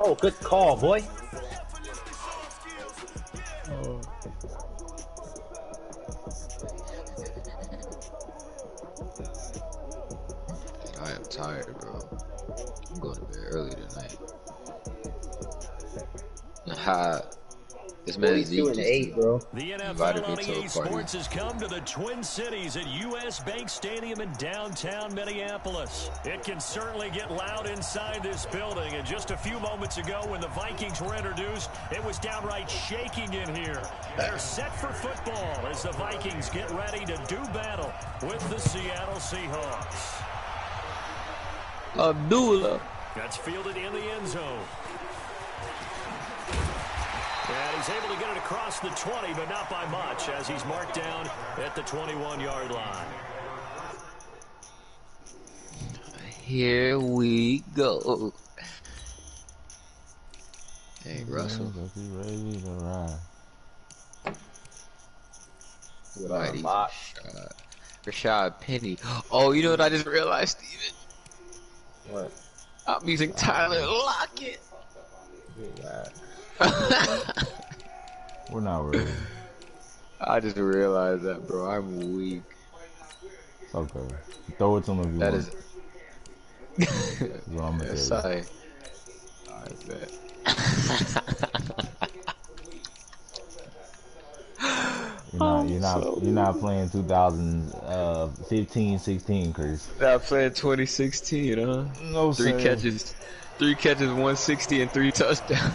Oh, good call, boy. Oh. I am tired, bro. I'm going to bed early tonight. This man he's Zeke doing just 8, bro. The invited NFL me on to a EA party. Sports has come to the Twin Cities at US Bank Stadium in downtown Minneapolis. It can certainly get loud inside this building. And just a few moments ago when the Vikings were introduced, it was downright shaking in here. They're set for football as the Vikings get ready to do battle with the Seattle Seahawks. Abdullah. That's fielded in the end zone. And he's able to get it across the 20, but not by much, as he's marked down at the 21-yard line. Here we go. Hey, Russell. Ready to ride. Mighty Rashad Penny. Oh, you know what I just realized, Steven? What? I'm using Tyler Lockett. We're not ready. I just realized that, bro. I'm weak. It's okay. Throw it to him if you That want. is. That's what I'm gonna tell you. I bet. You're not playing 2015, 16, Chris. Not playing 2016, huh? No, Three sir. catches, 160 and 3 touchdowns.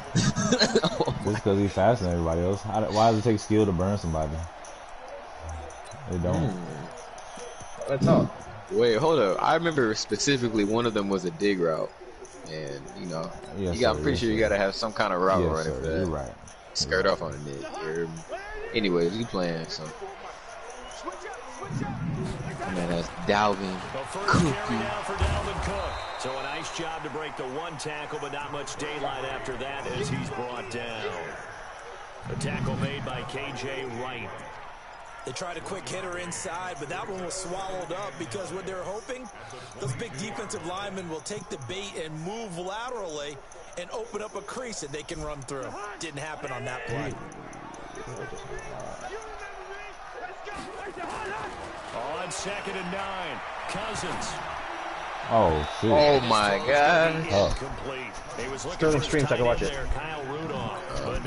Just because he's faster than everybody else. Why does it take skill to burn somebody? It don't. Let's talk. Wait, hold up. I remember specifically one of them was a dig route, and I'm pretty sure you gotta have some kind of route running for that. You're right. Skirt off on a dig. Anyways, we playing some. Man, that's Dalvin Cook. So a nice job to break the one tackle, but not much daylight after that as he's brought down. A tackle made by K.J. Wright. They tried a quick hitter inside, but that one was swallowed up because what they're hoping, those big defensive linemen will take the bait and move laterally and open up a crease that they can run through. Didn't happen on that play. On 2nd and 9, Cousins. Oh, shit. Oh, my God. He was Sterling stream so I can watch it. Kyle Rudolph.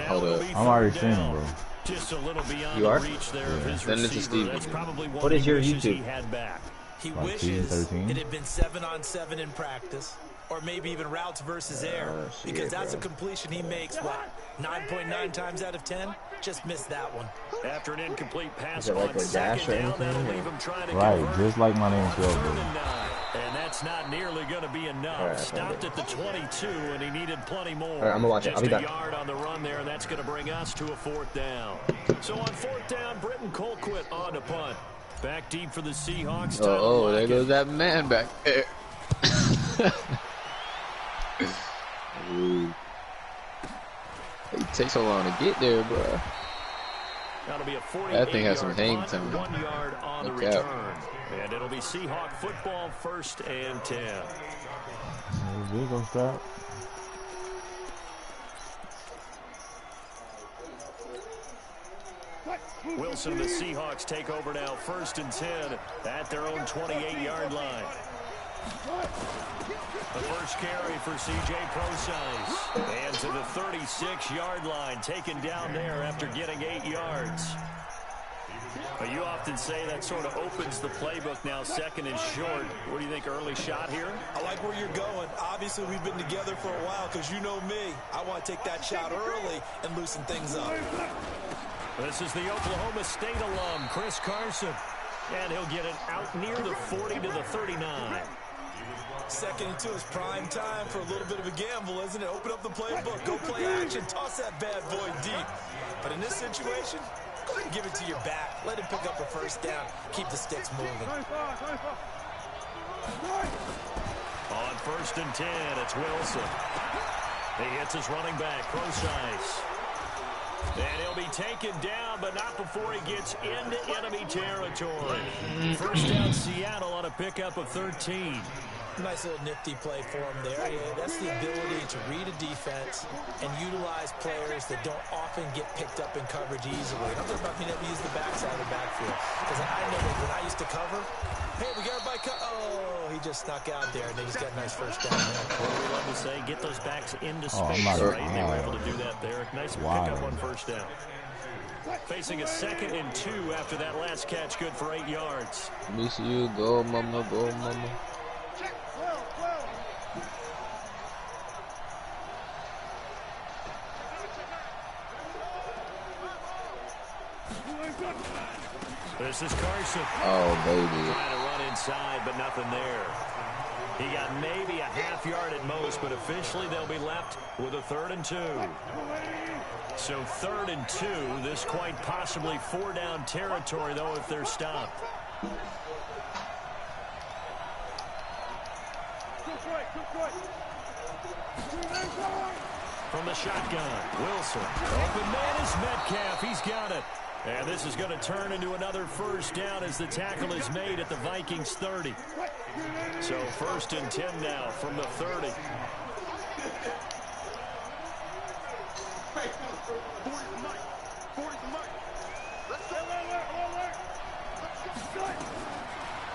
Hold up. I'm already streaming, bro. Just a little beyond You are? the reach there of his Send it to receiver. Steve. That's probably What is your YouTube? He had back. He Like wishes 13? it had been 7-on-7 in practice, or maybe even routes versus air, because that's a completion he makes, 9.9 times out of 10? Just missed that one. After an incomplete pass Is it like on a dash or 2nd down, that'll anything? leave him trying to Right, convert just like my name's on spelled, 3rd bro. and 9. And that's not nearly going to be enough. All right, Stopped at the 22, and he needed plenty more. All right, I'm gonna watch it. I'll be Just back. a yard on the run there, and that's going to bring us to a 4th down. So on 4th down, Britton Colquitt on to punt. Back deep for the Seahawks. Oh, there goes that man back there. Ooh. It takes so long to get there, bro. That'll be a 48 That thing has some hang punt, time. 1 yard on the Look out. return. And it'll be Seahawk football, 1st and 10. There goes strap. Wilson and the Seahawks take over now, 1st and 10 at their own 28-yard line. The first carry for C.J. Prosise. And to the 36-yard line, taken down there after getting 8 yards. But you often say that sort of opens the playbook now, 2nd and short. What do you think, early shot here? I like where you're going. Obviously, we've been together for a while because you know me. I want to take that shot early and loosen things up. This is the Oklahoma State alum, Chris Carson. And he'll get it out near the 40 to the 39. 2nd and 2 is prime time for a little bit of a gamble, isn't it? Open up the playbook, go play action, toss that bad boy deep. But in this situation, go ahead and give it to your back. Let him pick up a 1st down. Keep the sticks moving. On 1st and 10, it's Wilson. He hits his running back, Prosise. And he'll be taken down, but not before he gets into enemy territory. 1st down Seattle on a pickup of 13. Nice little nifty play for him there. Yeah, that's the ability to read a defense and utilize players that don't often get picked up in coverage easily. And I'm talking about being able to use the backside of the backfield. Because I know that when I used to cover, hey, we got everybody oh, he just snuck out there, and they just got a nice first down there. Well, we love to say, get those backs into space, right? They were able to do that there. Nice pickup on first down. Facing a 2nd and 2 after that last catch, good for 8 yards. Miss you, go mama, go mama. This is Carson. Oh, baby. Trying to run inside, but nothing there. He got maybe a half yard at most, but officially they'll be left with a 3rd and 2. So 3rd and 2, this quite possibly 4-down territory, though, if they're stopped. From the shotgun, Wilson. Open man is Metcalf. He's got it. And this is going to turn into another first down as the tackle is made at the Vikings 30. So 1st and 10 now from the 30.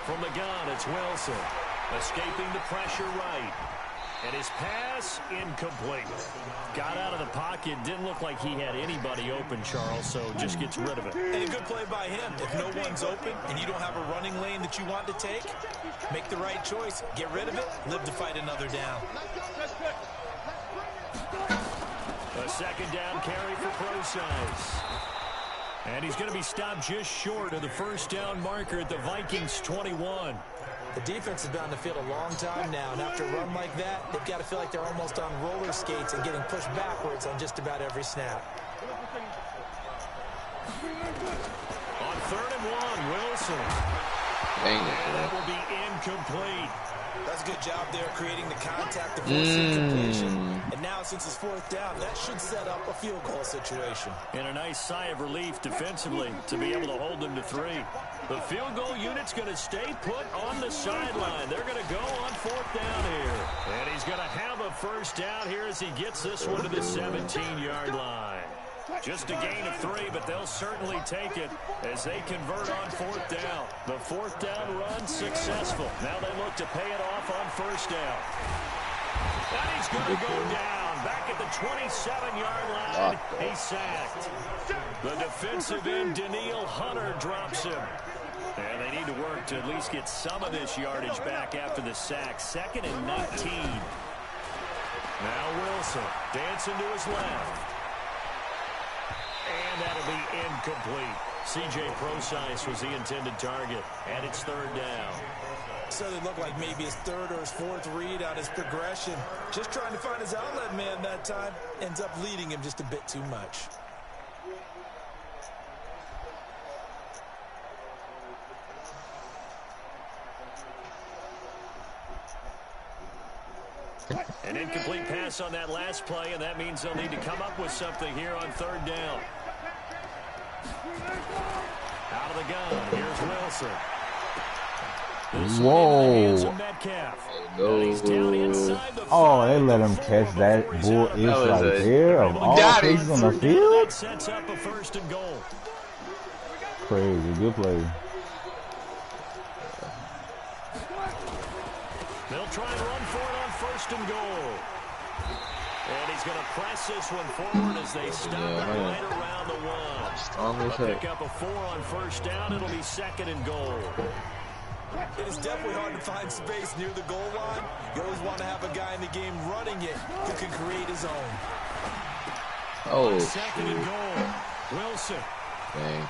From the gun, it's Wilson. Escaping the pressure right. And his pass, incomplete. Got out of the pocket. Didn't look like he had anybody open, Charles, so just gets rid of it. And a good play by him. If no one's open and you don't have a running lane that you want to take, make the right choice. Get rid of it. Live to fight another down. A 2nd down carry for Procise. And he's going to be stopped just short of the first down marker at the Vikings 21. The defense has been on the field a long time now, and after a run like that, they've got to feel like they're almost on roller skates and getting pushed backwards on just about every snap. On 3rd and 1, Wilson. Dang it, and that will be incomplete. That's a good job there, creating the contact to force incompletion. And now, since it's 4th down, that should set up a field goal situation. And a nice sigh of relief defensively to be able to hold them to 3. The field goal unit's going to stay put on the sideline. They're going to go on 4th down here. And he's going to have a first down here as he gets this one to the 17-yard line. Just a gain of 3, but they'll certainly take it as they convert on 4th down. The 4th down run successful. Now they look to pay it off on first down. And he's going to go down. Back at the 27-yard line, he's sacked. The defensive end, Daniil Hunter, drops him. And they need to work to at least get some of this yardage back after the sack. 2nd and 19. Now Wilson dancing to his left. And that'll be incomplete. C.J. Procise was the intended target, and it's 3rd down. So they look like maybe his 3rd or his 4th read on his progression. Just trying to find his outlet man that time. Ends up leading him just a bit too much. An incomplete pass on that last play, and that means they'll need to come up with something here on 3rd down. Out of the gun, here's Wilson. Whoa. Metcalf. Oh, they let him catch that bull ish right there of all places on the field. Sets up a 1st and goal. Crazy, good play. They'll try and run for it on 1st and goal. And he's going to press this one forward as they stop it right around the 1. They'll pick up a 4 on 1st down. It'll be 2nd and goal. It is definitely hard to find space near the goal line. You always want to have a guy in the game running it who can create his own. Oh, 2nd and goal. Wilson. Dang.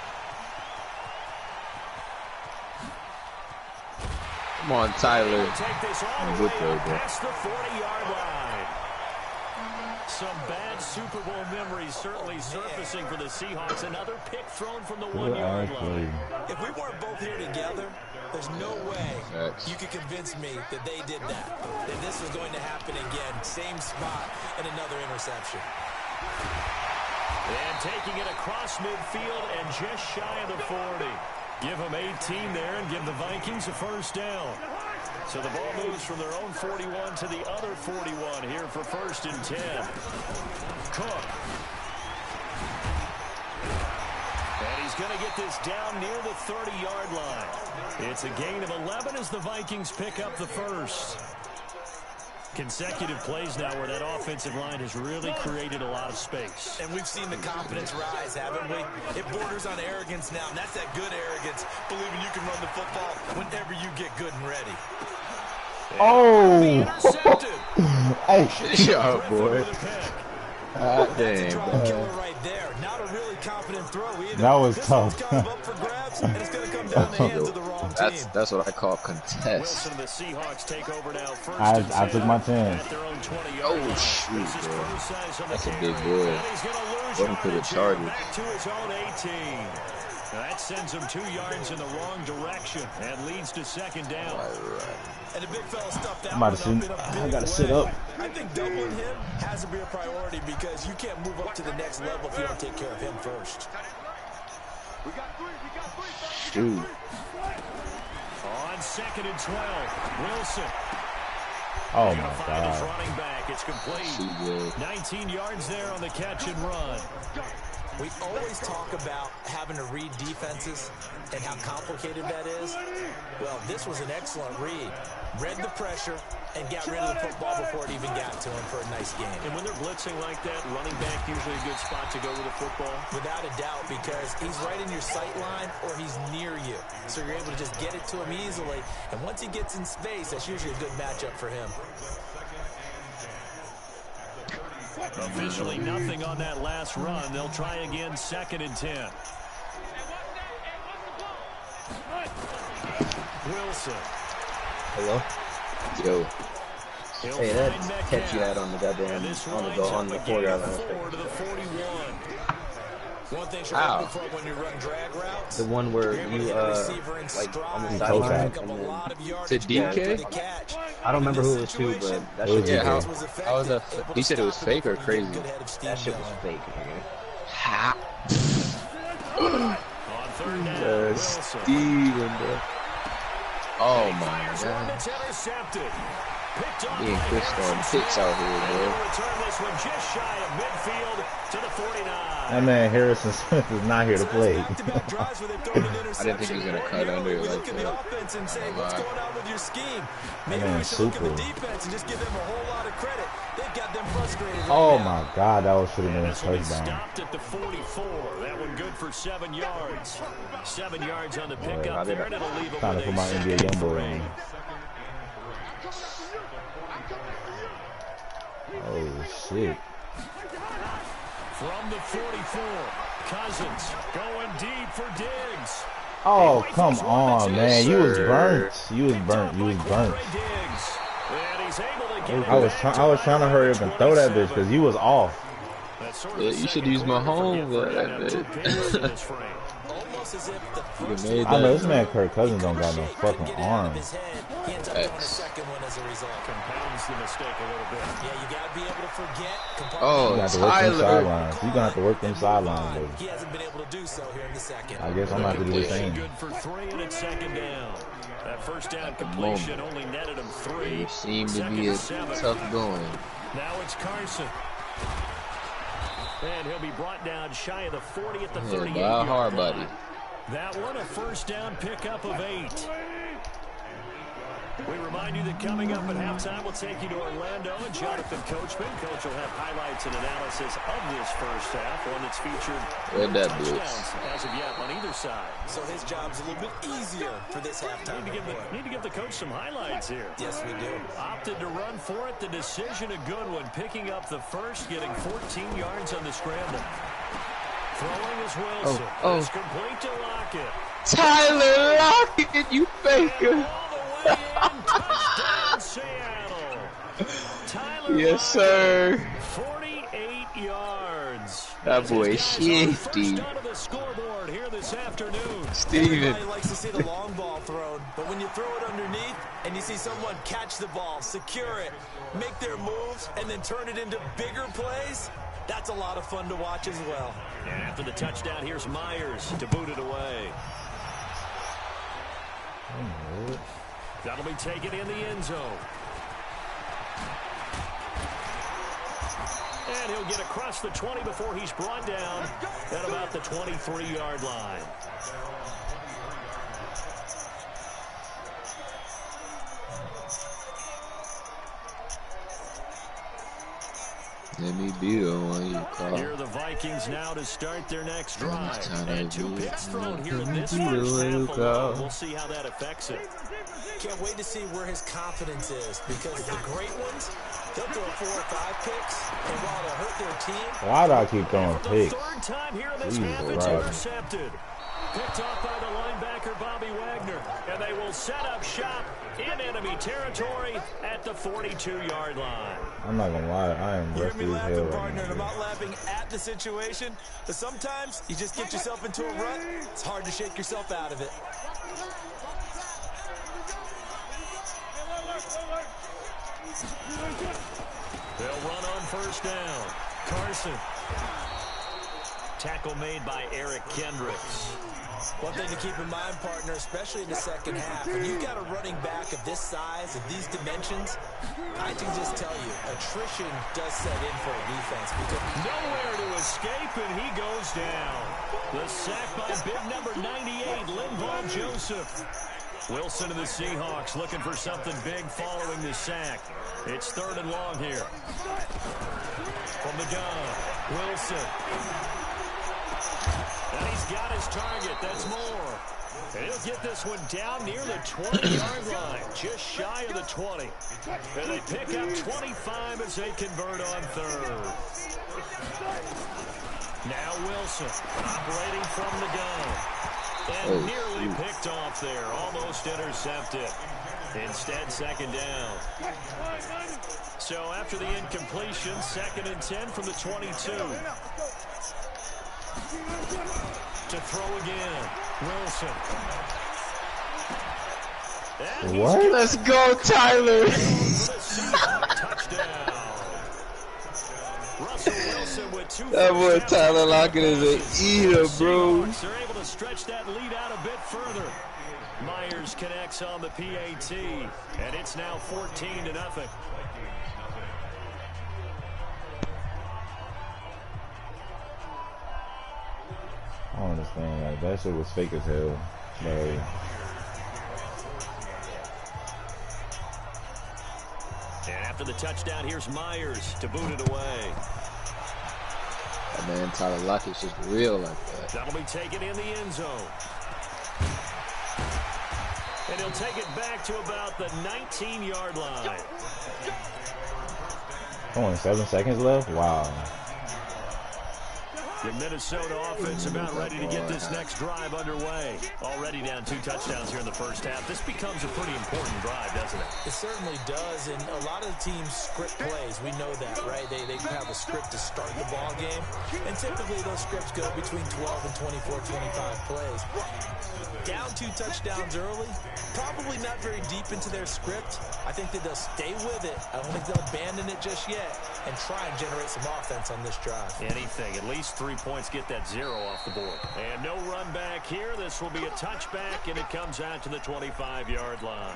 Come on, Tyler. Take this all the way past the 40-yard line. Some bad Super Bowl memories certainly surfacing for the Seahawks. Another pick thrown from the 1-yard line. If we weren't both here together, there's no way you could convince me that they did that. That this was going to happen again. Same spot and another interception. And taking it across midfield and just shy of the 40. Give them 18 there and give the Vikings a 1st down. So the ball moves from their own 41 to the other 41 here for 1st and 10. Cook. And he's going to get this down near the 30-yard line. It's a gain of 11 as the Vikings pick up the first. Consecutive plays now where that offensive line has really created a lot of space. And we've seen the confidence rise, haven't we? It borders on arrogance now, and that's that good arrogance, believing you can run the football whenever you get good and ready. Oh! Hey, yeah, boy. That's a drop killer right there. Not a really confident throw either. That was tough. Kind of up for grabs, and it's going to come down the hands of the wrong team. That's what I call contest. Wilson, the Seahawks take over now. I took my chance. Oh shoot, bro. That's a big boy. Welcome to the Chargers. Back to his own 18. That sends him 2 yards in the wrong direction and leads to 2nd down. And the big fella stuffed that I'm about to sit. I gotta sit up. I think doubling him has to be a priority because you can't move up to the next level if you don't take care of him first. Shoot. On 2nd and 12, Wilson. Oh my God. Running back. It's complete. 19 yards there on the catch and run. We always talk about having to read defenses and how complicated that is. Well, this was an excellent read. Read the pressure and got rid of the football before it even got to him for a nice game. And when they're blitzing like that, running back usually a good spot to go with the football? Without a doubt, because he's right in your sight line or he's near you. So you're able to just get it to him easily. And once he gets in space, that's usually a good matchup for him. Officially nothing on that last run. They'll try again 2nd and 10. Wilson. Hello? Yo. He'll Hey, that find catch Metcalf. you had on the goddamn, on the 4-yard line. 4 to the 41. One thing should look for when you run drag routes. The one where you, like, on the sideline. To DK? I don't remember who it was to, but that shit was How was that? He said it was fake or crazy? That shit was fake, nigga. Ha! On 3rd down, Wilson. Steven, bro. Oh my God. It's intercepted. Picked off Me and Chris throwing picks out here, bro. Return this one just shy of midfield to the 49. That man Harrison Smith is not here to play. I didn't think he was gonna cut under it like that. Offense and say, what's going on with your scheme? That Maybe we man's should look at super. the defense and just give them a whole lot of credit. They've got them frustrated. Oh my God, that was should have been a This one touchdown. stopped at the 44. That one good for 7 yards. 7 yards on the pickup there, and it'll leave him Trying to put with my a NBA 2nd Youngboy and on. Oh shit. From the 44, Cousins going deep for Diggs. Oh, come on, man. You was burnt. You was burnt. You was burnt. I was trying to hurry up and throw that bitch because you was off. Yeah, you should use my home, but I know this man Kirk Cousins don't got no fucking arms. Oh, you Tyler. You're gonna have to work them sidelines, baby. He hasn't been able to do so here in the second. I guess I'm gonna have to do the same. Good for 3 and it's 2nd down. That first down completion only netted him 3. You seem to be a tough going. Now it's Carson. And he'll be brought down shy of the 40 at the 38. By a hard body. That one a first down pickup of 8. We remind you that coming up at halftime, we'll take you to Orlando and Jonathan Coachman. Coach will have highlights and analysis of this first half, one that's featured touchdowns as of yet on either side. So his job's a little bit easier for this halftime. Need to give the coach some highlights here. Yes, we do. Opted to run for it. The decision a good one. Picking up the first, getting 14 yards on the scramble. Throwing is Wilson. It's complete to Lockett. Tyler Lockett, you faker. Touchdown, Seattle. Tyler Yes, sir. 48 yards. That boy shifty. The scoreboard here this afternoon. Steven. Everybody likes to see the long ball thrown, but when you throw it underneath and you see someone catch the ball, secure it, make their moves, and then turn it into bigger plays, that's a lot of fun to watch as well. And after the touchdown, here's Myers to boot it away. That'll be taken in the end zone. And he'll get across the 20 before he's brought down at about the 23-yard line. Let me be the one you call. Here are the Vikings now to start their next drive. And 2 picks thrown here in this first half alone. We'll see how that affects it. Can't wait to see where his confidence is, because the great ones, they'll throw 4 or 5 picks, and while they'll hurt their team, why do I keep throwing picks? Third time here in this half, it's intercepted. Picked off by the linebacker, Bobby Wagner. And they will set up shop in enemy territory at the 42-yard line. I'm not gonna lie, I am rusty as hell right partner, now. I'm not laughing at the situation, but sometimes you just get yourself into a rut. It's hard to shake yourself out of it. They'll run on first down. Carson. Tackle made by Eric Kendricks. One thing to keep in mind, partner, especially in the second half, when you've got a running back of this size, of these dimensions, I can just tell you, attrition does set in for a defense. Because nowhere to escape, and he goes down. The sack by big number 98, Linval Joseph. Wilson and the Seahawks looking for something big following the sack. It's 3rd and long here. From the gun, Wilson. And he's got his target. That's more. And he'll get this one down near the 20-yard line, just shy of the 20. And they pick up 25 as they convert on 3rd. Now Wilson operating from the gun. And nearly picked off there. Almost intercepted. Instead, 2nd down. So after the incompletion, 2nd and 10 from the 22. To throw again. Wilson. What? Let's go, Tyler. Touchdown. Russell Wilson with 2 that boy Tyler Lockett is an eater, bro. They're able to stretch that lead out a bit further. Myers connects on the PAT, and it's now 14-0. I don't understand. Like, that shit was fake as hell. Like, and after the touchdown, here's Myers to boot it away. That man Tyler Lockett's just real like that. That'll be taken in the end zone. And he'll take it back to about the 19-yard line. only 7 seconds left? Wow. The Minnesota offense about ready to get this next drive underway. Already down 2 touchdowns here in the first half. This becomes a pretty important drive, doesn't it? It certainly does, and a lot of the teams script plays. We know that, right? They have a script to start the ball game, and typically those scripts go between 12 and 24, 25 plays. Down 2 touchdowns early, probably not very deep into their script. I think that they'll stay with it. I don't think they'll abandon it just yet and try and generate some offense on this drive. Anything, at least 3 points, get that 0 off the board. And no run back here. This will be a touchback, and it comes out to the 25-yard line.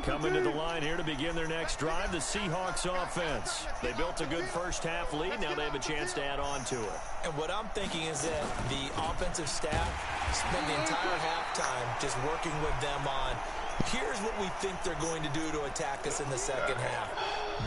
Coming to the line here to begin their next drive, the Seahawks offense. They built a good first half lead. Now they have a chance to add on to it. And what I'm thinking is that the offensive staff spent the entire halftime just working with them on, here's what we think they're going to do to attack us in the second half.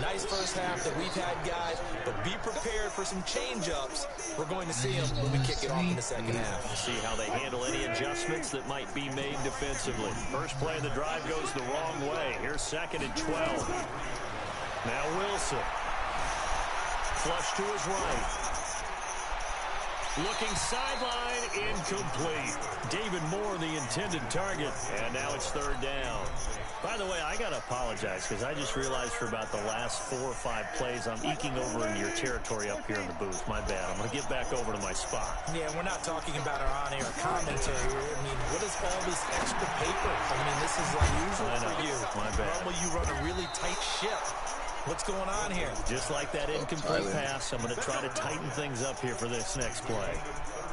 Nice first half that we've had, guys, but be prepared for some change-ups. We're going to see them when we kick it off in the second half. We'll see how they handle any adjustments that might be made defensively. First play of the drive goes the wrong way. Here's 2nd and 12. Now Wilson. Flush to his right. Looking sideline, incomplete. David Moore, the intended target, and now it's 3rd down. By the way, I got to apologize because I just realized for about the last 4 or 5 plays, I'm eking over into your territory up here in the booth. My bad. I'm going to get back over to my spot. Yeah, we're not talking about our on-air commentary. I mean, what is all this extra paper? I mean, this is unusual for you. My bad. Normally you run a really tight ship. What's going on here? Just like that incomplete pass, I'm going to try to tighten things up here for this next play.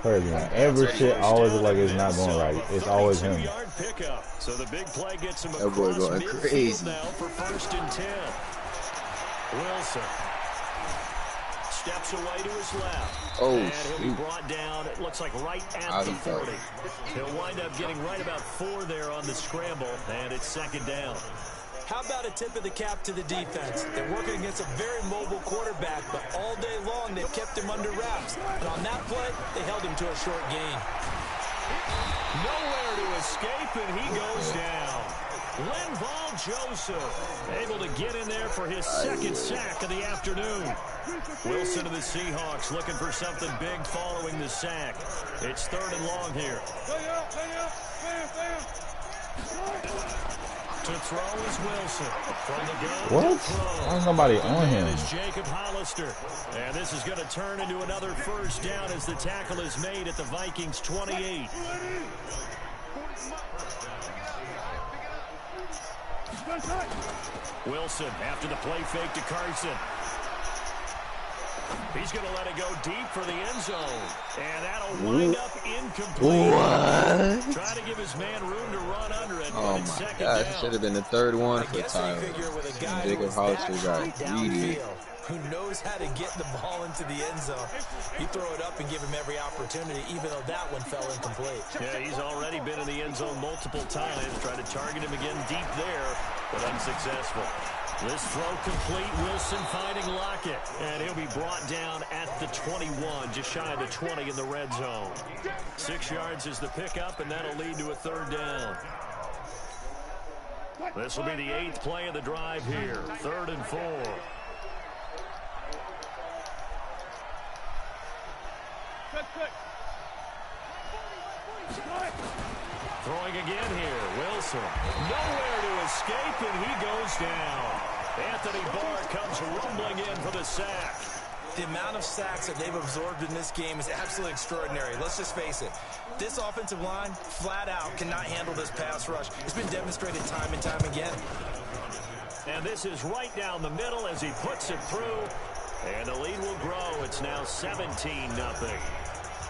crazy, man. Every shit always look like it's not going right. It's always him. So the big play gets him that boy going crazy. Now for 1st and 10. Wilson steps away to his left. Oh, and he'll be brought down, it looks like right at the 40. He'll wind up getting right about 4 there on the scramble, and it's 2nd down. How about a tip of the cap to the defense? They're working against a very mobile quarterback, but all day long they've kept him under wraps. And on that play, they held him to a short gain. Nowhere to escape, and he goes down. Linval Joseph able to get in there for his 2nd sack of the afternoon. Wilson of the Seahawks looking for something big following the sack. It's 3rd and long here. To throw is Wilson. From the gun what? There's nobody on him. Is Jacob Hollister. And this is going to turn into another 1st down as the tackle is made at the Vikings 28. Wilson after the play fake to Carson. He's going to let it go deep for the end zone. And that'll wind up incomplete. What? Trying to give his man room to run under it. Oh my gosh, it should have been the 3rd one for Tyler. Jacob Hollister got greedy. Who knows how to get the ball into the end zone. You throw it up and give him every opportunity, even though that one fell incomplete. Yeah, he's already been in the end zone multiple times. Trying to target him again deep there, but unsuccessful. This throw complete. Wilson finding Lockett. And he'll be brought down at the 21, just shy of the 20 in the red zone. 6 yards is the pickup, and that'll lead to a 3rd down. This will be the 8th play of the drive here. 3rd and 4. Throwing again here. Wilson. Nowhere to escape, and he goes down. Anthony Barr comes rumbling in for the sack. The amount of sacks that they've absorbed in this game is absolutely extraordinary. Let's just face it. This offensive line, flat out, cannot handle this pass rush. It's been demonstrated time and time again. And this is right down the middle as he puts it through. And the lead will grow. It's now 17-0.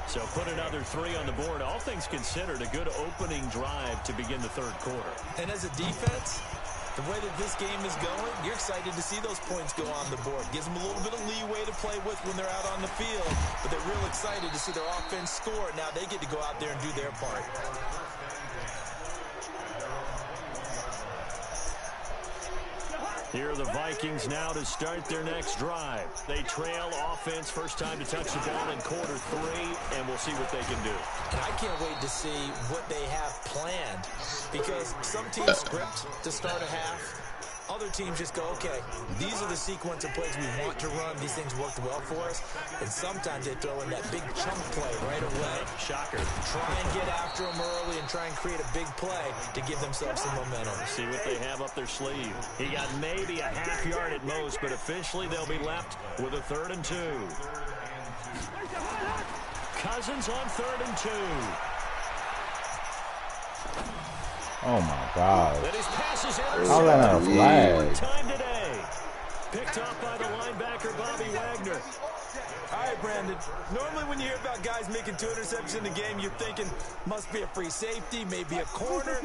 So put another 3 on the board. All things considered, a good opening drive to begin the 3rd quarter. And as a defense, the way that this game is going, you're excited to see those points go on the board. Gives them a little bit of leeway to play with when they're out on the field. But they're real excited to see their offense score. Now they get to go out there and do their part. Here are the Vikings now to start their next drive. They trail offense, first time to touch the ball in quarter 3, and we'll see what they can do. And I can't wait to see what they have planned, because some teams script to start a half. Other teams just go, okay, these are the sequence of plays we want to run. These things worked well for us. And sometimes they throw in that big chunk play right away. Shocker. Try and get after them early and try and create a big play to give themselves some momentum. See what they have up their sleeve. He got maybe a half yard at most, but officially they'll be left with a 3rd and 2. Cousins on 3rd and 2. Oh my God. How that not a flag? Time today. Picked off by the linebacker, Bobby Wagner. All right, Brandon. Normally when you hear about guys making 2 interceptions in the game, you're thinking must be a free safety, maybe a corner.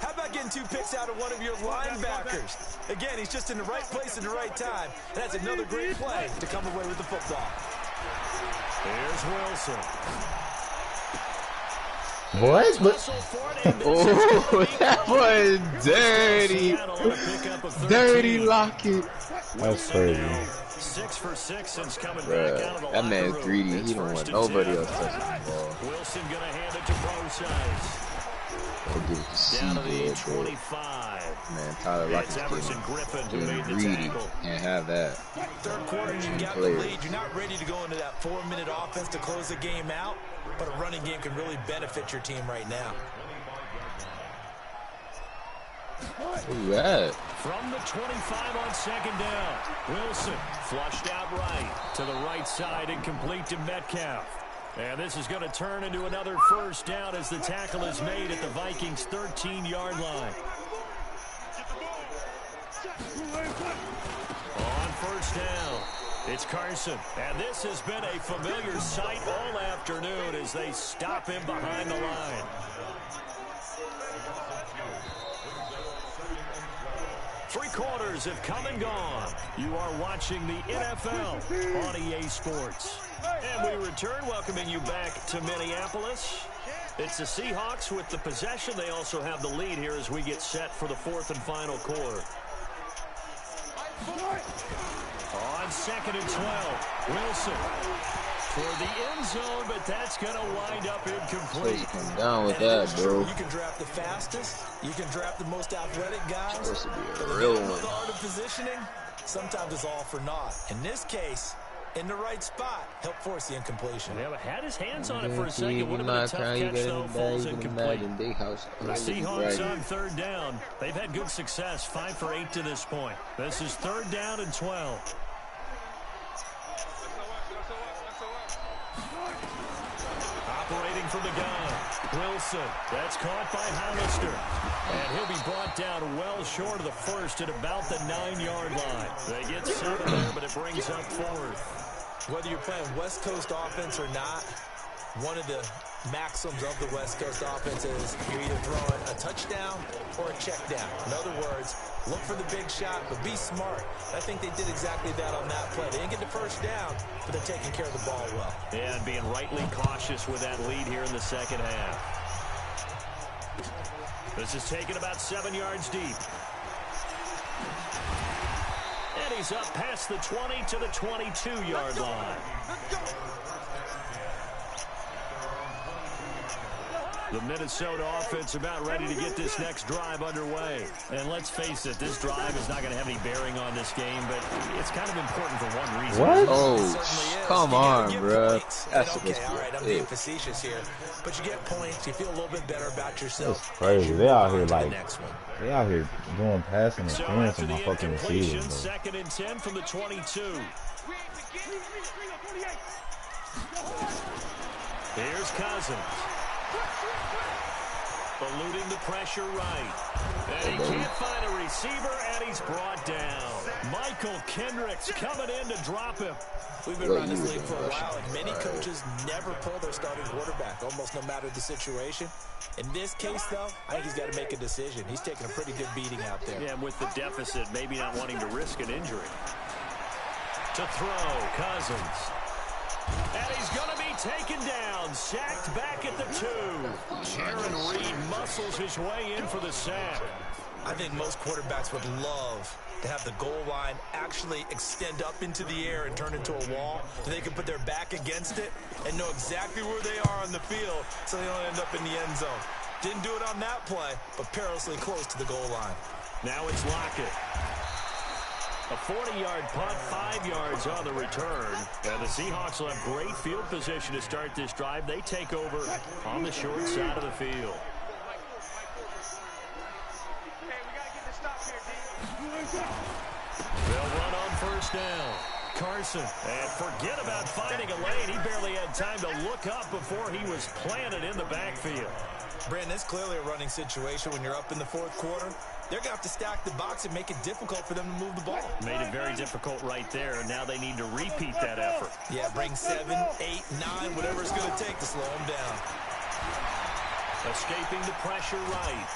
How about getting 2 picks out of one of your linebackers? Again, he's just in the right place at the right time. And that's another great play to come away with the football. Here's Wilson. What? Oh, that was dirty. Dirty Lockett. That's crazy. 6 for 6 since coming Bruh, back out of the that man's locker room. greedy. It's He don't 1st want and nobody 10. else touching the ball. Wilson gonna hand it to Brosize. Down to the 25. Man, Tyler It's Lockett's Everson Griffin who getting made the greedy. tackle. Can't have that. 3rd quarter, you got the lead. You're not ready to go into that 4-minute offense to close the game out, but a running game can really benefit your team right now. Who that? From the 25 on 2nd down. Wilson flushed out right to the right side and complete to Metcalf. And this is going to turn into another 1st down as the tackle is made at the Vikings' 13-yard line. On 1st down, it's Carson. And this has been a familiar sight all afternoon as they stop him behind the line. Three quarters have come and gone. You are watching the NFL on EA Sports. And we return, welcoming you back to Minneapolis. It's the Seahawks with the possession. They also have the lead here as we get set for the fourth and final quarter. On 2nd and 12, Wilson for the end zone, but that's going to wind up incomplete. Come down with that, bro. You can draft the fastest, you can draft the most athletic guys. Supposed to be a real one. The art of positioning, sometimes it's all for naught. In this case, in the right spot, help force the incompletion. Yeah, but had his hands on it for a second. Would have been a tough catch, though. Falls incomplete. The Seahawks on 3rd down. They've had good success, 5 for 8 to this point. This is 3rd down and 12. Operating from the gun, Wilson. That's caught by Hollister. And he'll be brought down well short of the first at about the 9-yard line. They get 7 there, but it brings up 4th. Whether you're playing West Coast offense or not, one of the maxims of the West Coast offense is you're either throwing a touchdown or a check down. In other words, look for the big shot, but be smart. I think they did exactly that on that play. They didn't get the first down, but they're taking care of the ball well. Yeah, and being rightly cautious with that lead here in the second half. This is taken about 7 yards deep. And he's up past the 20 to the 22-yard line. The Minnesota offense about ready to get this next drive underway. And let's face it, this drive is not going to have any bearing on this game, but it's kind of important for one reason. What? Oh, come on, bro. That's okay, all right, I'm being facetious here. But you get points, you feel a little bit better about yourself. That's crazy. They out here like, they out here doing passing interference on my fucking receivers. 2nd and 10 from the 22. Here's Cousins. Eluding the pressure right. And he can't find a receiver, and he's brought down. Michael Kendricks coming in to drop him. We've been around this league for a while, and many coaches never pull their starting quarterback, almost no matter the situation. In this case, though, I think he's got to make a decision. He's taking a pretty good beating out there. Yeah, and with the deficit, maybe not wanting to risk an injury. To throw, Cousins. And he's going to be taken down, sacked back at the 2. Jaron Reed muscles his way in for the sack. I think most quarterbacks would love to have the goal line actually extend up into the air and turn into a wall so they can put their back against it and know exactly where they are on the field so they don't end up in the end zone. Didn't do it on that play, but perilously close to the goal line. Now it's Lockett. A 40-yard punt, 5 yards on the return. And the Seahawks will have great field position to start this drive. They take over on the short side of the field. They'll run on 1st down. Carson. And forget about finding a lane. He barely had time to look up before he was planted in the backfield. Brandon, it's clearly a running situation when you're up in the 4th quarter. They're going to have to stack the box and make it difficult for them to move the ball. Made it very difficult right there, and now they need to repeat that effort. Yeah, bring 7, 8, 9, whatever it's going to take to slow them down. Escaping the pressure right.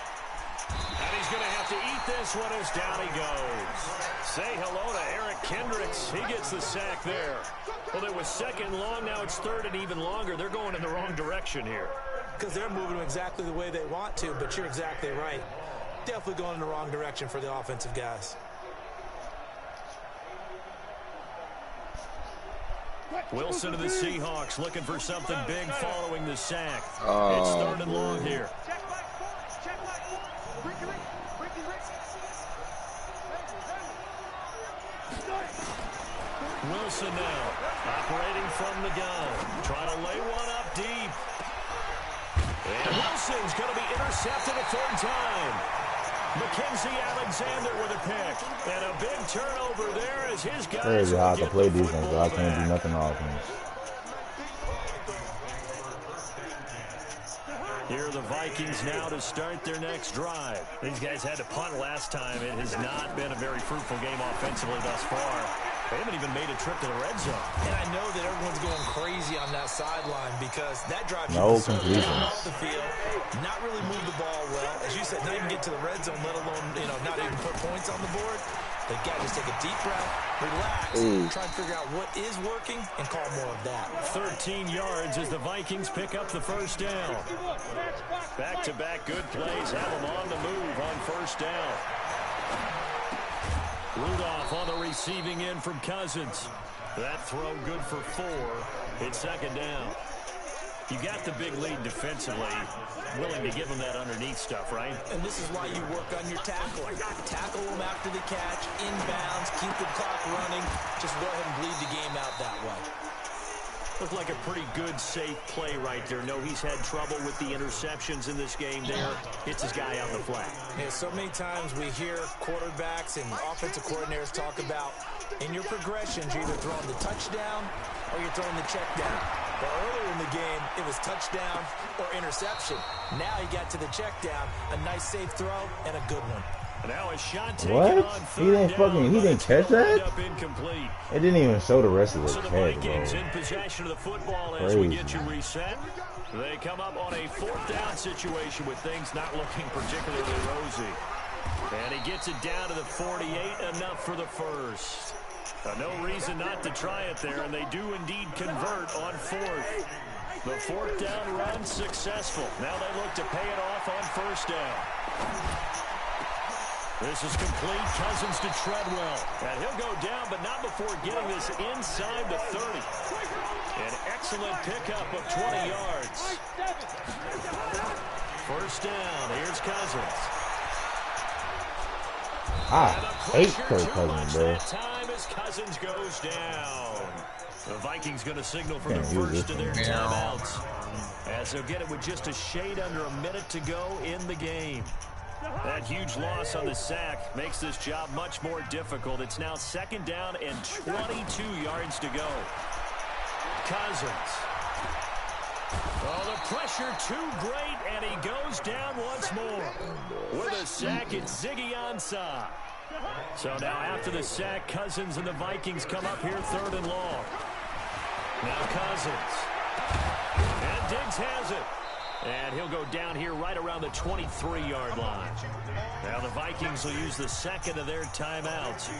And he's going to have to eat this one as down he goes. Say hello to Eric Kendricks. He gets the sack there. Well, it was 2nd long. Now it's 3rd and even longer. They're going in the wrong direction here. Because they're moving them exactly the way they want to, but you're exactly right. Definitely going in the wrong direction for the offensive guys. Wilson of the Seahawks looking for something big following the sack. Oh, it's 3rd and long here. Wilson now operating from the gun. Trying to lay one up deep. And Wilson's going to be intercepted a 3rd time. Mackenzie Alexander with a pick. And a big turnover there as his guys crazy how I can play defense, but I back. can't do nothing offense. Here are the Vikings now to start their next drive. These guys had to punt last time. It has not been a very fruitful game offensively thus far. They haven't even made a trip to the red zone. And I know that everyone's going crazy on that sideline because that drives you off the field, not really move the ball well. As you said, not even get to the red zone, let alone, not even put points on the board. They got to just take a deep breath, relax, try and figure out what is working, and call more of that. 13 yards as the Vikings pick up the first down. Back-to-back good plays have them on the move on first down. Rudolph on the receiving end from Cousins. That throw good for 4. It's second down. You got the big lead defensively. Willing to give them that underneath stuff, right? And this is why you work on your tackling. Tackle them after the catch, inbounds, keep the clock running. Just go ahead and bleed the game out that way. Looked like a pretty good, safe play right there. No, he's had trouble with the interceptions in this game there. Hits his guy on the flat. Yeah, so many times we hear quarterbacks and offensive coordinators talk about in your progressions, you're either throwing the touchdown or you're throwing the check down. But earlier in the game, it was touchdown or interception. Now you got to the check down, a nice safe throw, and a good one. Now a shot taken what? On He didn't catch that? Incomplete. It didn't even show the rest of the So the catch, Vikings bro. in possession of the football as we get you reset. They come up on a 4th down situation with things not looking particularly rosy. And he gets it down to the 48, enough for the first. No reason not to try it there, and they do indeed convert on 4th. The 4th down run successful. Now they look to pay it off on first down. This is complete. Cousins to Treadwell. And he'll go down, but not before getting this inside the 30. An excellent pickup of 20 yards. First down. Here's Cousins. I hate Kirk Cousins, bro. That time as Cousins goes down. The Vikings going to signal for the first of their timeouts, as they'll get it with just a shade under a minute to go in the game. That huge loss on the sack makes this job much more difficult. It's now 2nd down and 22 yards to go. Cousins. Oh, the pressure too great, and he goes down once more. With a sack, it's Ziggy Ansah. So now after the sack, Cousins and the Vikings come up here 3rd and long. Now Cousins. And Diggs has it. And he'll go down here right around the 23-yard line. Now the Vikings will use the 2nd of their timeouts,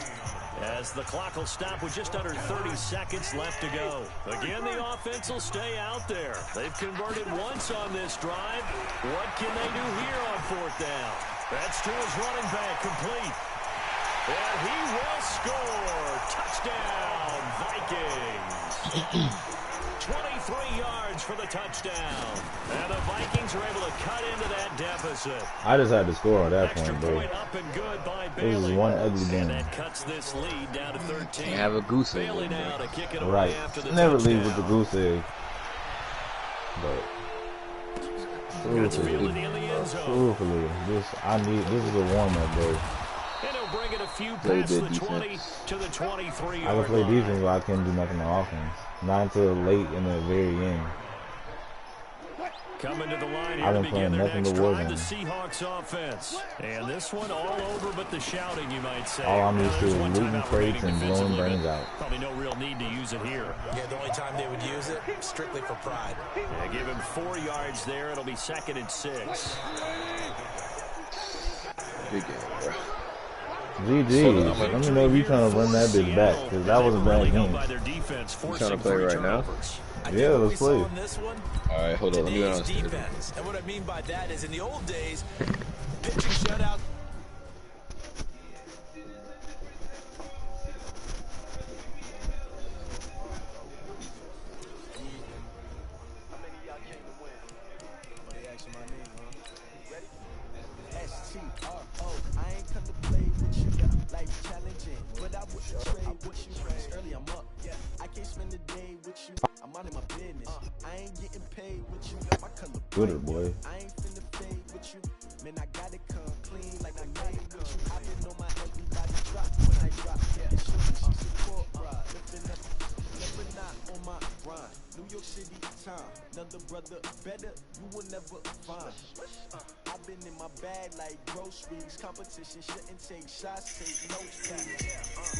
as the clock will stop with just under 30 seconds left to go. Again, the offense will stay out there. They've converted once on this drive. What can they do here on 4th down? That's to his running back, complete. And he will score. Touchdown, Vikings. 23 yards for the touchdown. And the Vikings are able to cut into that deficit. I just had to score at that Extra point, bro. point up and good by This is Bailey. one ugly game. And that cuts this lead down to 13. Can't have a goose egg. Bailey now to kick it away Right. after the Never touchdown. leave with the goose egg. But Field in the end zone. truthfully, this is a warm up, bro. And he'll bring it a few Play past the good 20 defense. to the 23 I can yard play line. defense, but I couldn't do nothing on offense. Not until late in the very end. Coming to the line here I've to been begin playing their nothing next but war drive, the games. Seahawks offense. And this one all over but the shouting, you might say. All I'm Now, used to there's is one looting timeout crates remaining and blowing defensively, brains but out. probably no real need to use it here. Yeah, the only time they would use it, strictly for pride. Yeah, give him 4 yards there. It'll be 2nd and 6. Big game, bro. GG. Let me know if you're trying to run that bitch back, because that was a bad game. You trying to play right now? Yeah, let's play. On this one, Alright, hold on. Let me go today's downstairs. defense. And what I mean by that is in the old days, pitching shutout. Gooder, boy. New York City time, another brother better, you will never find. been in my bag like groceries. Competition shouldn't take shots, take notes, please.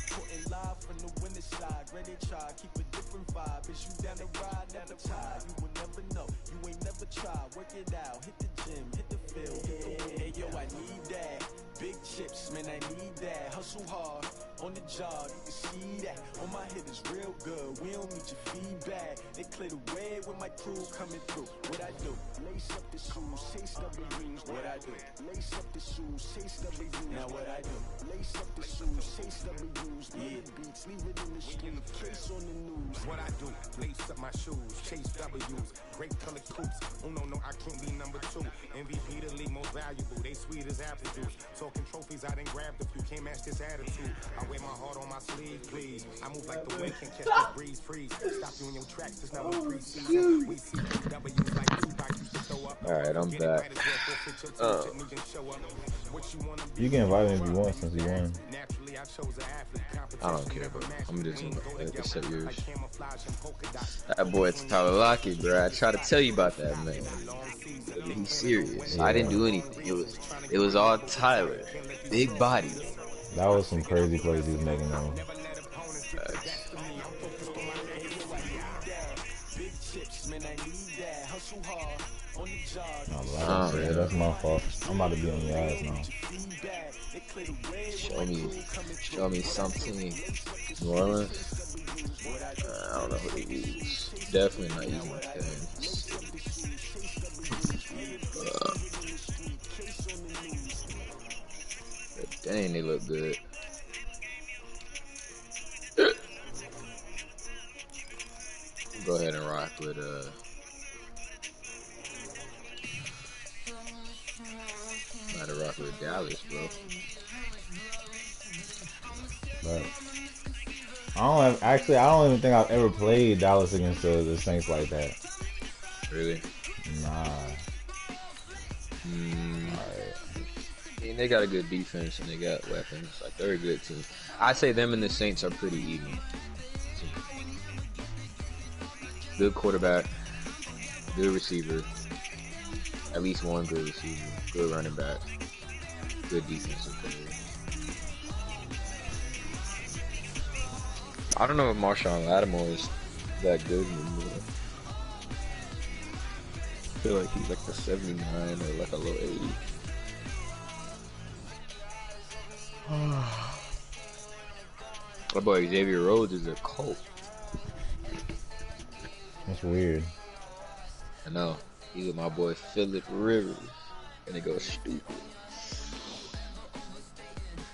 Reporting live from the winner side. Ready to try, keep a different vibe. Is you down the ride, never tired. You will never know, you ain't never tried. Work it out, hit the gym, hit the field. Hey, yo, I need that. Big chips, man, I need that. Hustle hard, on the job, you can see that. On my head is real good, we don't need your feedback. They clear the way with my crew coming through. What I do? Lace up the shoes, chase W's. What I do? Lace up the shoes, chase W's. Now what I do? Lace up the shoes, chase W's. Yeah, beats, leave it in the street, case on the news. What I do? Lace up my shoes, chase W's. Great color coops. Oh no, I can't be number 2. MVP the league most valuable. They sweet as apple juice. Talking trophies, I didn't grab the few. Can't match this attitude. I wear my heart on my sleeve, please. I move like the wind, can't catch the breeze, freeze. Stop you in your tracks, it's not a preseason. We see W's like 2 bikes used to throw up. Alright, I'm back. You can invite him if you want since you won. I don't care, bro. I'm just gonna accept yours. That boy Tyler Lockett, bro. I try to tell you about that man. He's serious. Yeah. I didn't do anything. It was all Tyler. Big body. That was some crazy plays he was making though. Oh, yeah, that's my fault. I'm about to be on your ass now. Show me something. New Orleans? I don't know who they use. Definitely not using Kevin. Dang, they look good. Go ahead and rock with Gotta rock with Dallas, bro. But I don't even think I've ever played Dallas against the Saints like that. Really? Nah. Alright. I mean, they got a good defense and they got weapons. Like, they're a good team. I'd say them and the Saints are pretty even. Good quarterback, good receiver, at least one good receiver, good running back, good defensive player. I don't know if Marshawn Lattimore is that good anymore. I feel like he's like a 79 or like a low 80. My boy Xavier Rhodes is a cult. That's weird. I know. He's with my boy Phillip Rivers. And it goes stupid.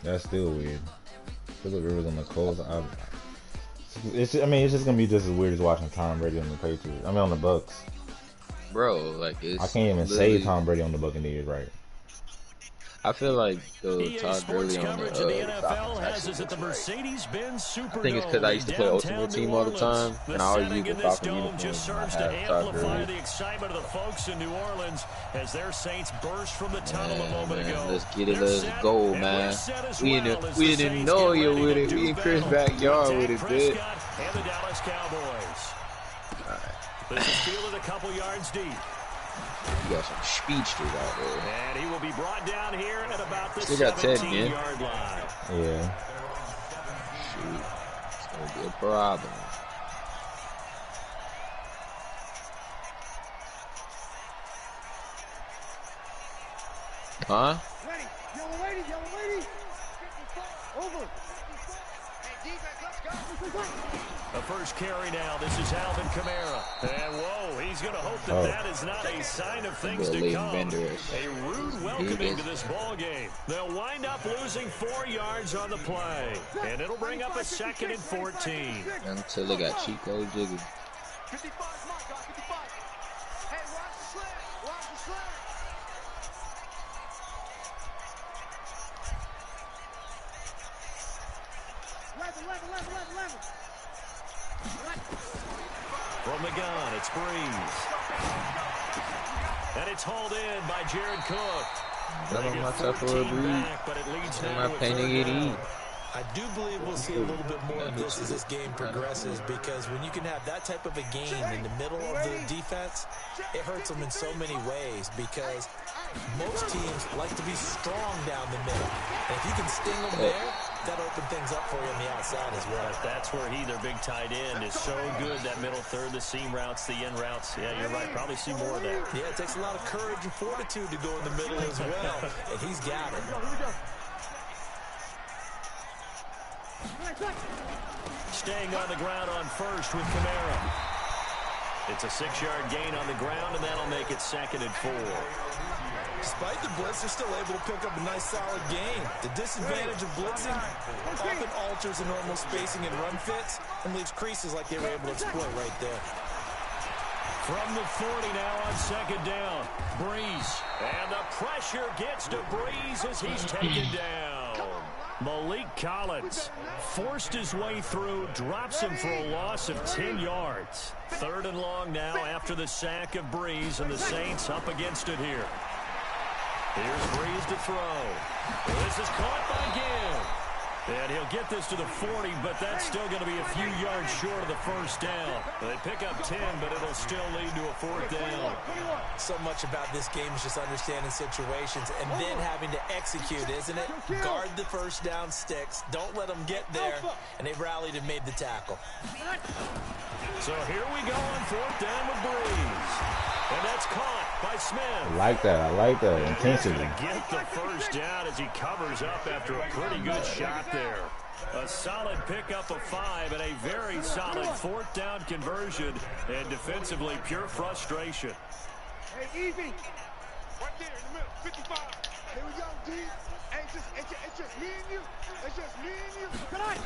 That's still weird. Phillip Rivers on the Colts. It's just gonna be just as weird as watching Tom Brady on the Patriots. I mean, on the Bucks. Bro, like it's. I can't even say Tom Brady on the Buccaneers, right? I feel like the EA Todd Sports Gurley on coverage the of the NFL has us at the right. Mercedes-Benz Superdome. I think it's because I used to play Ultimate Team all the time, and I always use the Falcon uniform. Just serves to amplify the excitement of the folks in New Orleans as their Saints burst from the tunnel a moment ago. Let's get it, let's go, man. We didn't know you with it. We in Chris' backyard with it, bitch. And the Dallas Cowboys. This is fielded a couple yards deep. You got some speedsters out there. And he will be brought down here at about the 17-yard line. Yeah. Shoot. It's going to be a problem. Huh? Ready. Yellow lady. Over. Hey, defense, let's go. The first carry now. This is Alvin Kamara. And whoa, he's going to hope that that is not a sign of things to come. A rude welcoming to this ball game. They'll wind up losing 4 yards on the play. And it'll bring up a 2nd and 14. Until they got Chico Jiggy. 55, come on, guys, 55. Hey, watch the slant. Watch the slant. Level. From the gun, it's Breeze. And it's hauled in by Jared Cook. I do believe we'll see a little bit more of this as this game progresses, because when you can have that type of a game in the middle of the defense, it hurts them in so many ways, because Most teams like to be strong down the middle. And if you can sting them there, that'll open things up for you on the outside as well. That's where he, their big tight end, is so good. That middle third, the seam routes, the in routes. Yeah, you're right. Probably see more of that. Yeah, it takes a lot of courage and fortitude to go in the middle as well. And he's got it. Staying on the ground on first with Kamara. It's a 6-yard gain on the ground, and that'll make it 2nd and 4. Despite the blitz, they're still able to pick up a nice, solid gain. The disadvantage of blitzing often alters the normal spacing and run fits and leaves creases like they were able to exploit right there. From the 40 now on 2nd down. Breeze. And the pressure gets to Breeze as he's taken down. Malik Collins forced his way through, drops him for a loss of 10 yards. 3rd and long now after the sack of Breeze, and the Saints up against it here. Here's Breeze to throw. This is caught by Gibb. And he'll get this to the 40, but that's still going to be a few yards short of the first down. They pick up 10, but it'll still lead to a 4th down. So much about this game is just understanding situations and then having to execute, isn't it? Guard the first down sticks. Don't let them get there. And they've rallied and made the tackle. So here we go on 4th down with Breeze. And that's caught by Smith. I like that intensity. Get the first down as he covers up after a pretty good shot there. A solid pickup of 5 and a very solid 4th down conversion. And defensively, pure frustration. Hey, easy. Right there in the middle, 55. Here we go, D. Hey, it's just me and you. It's just me and you. Good night.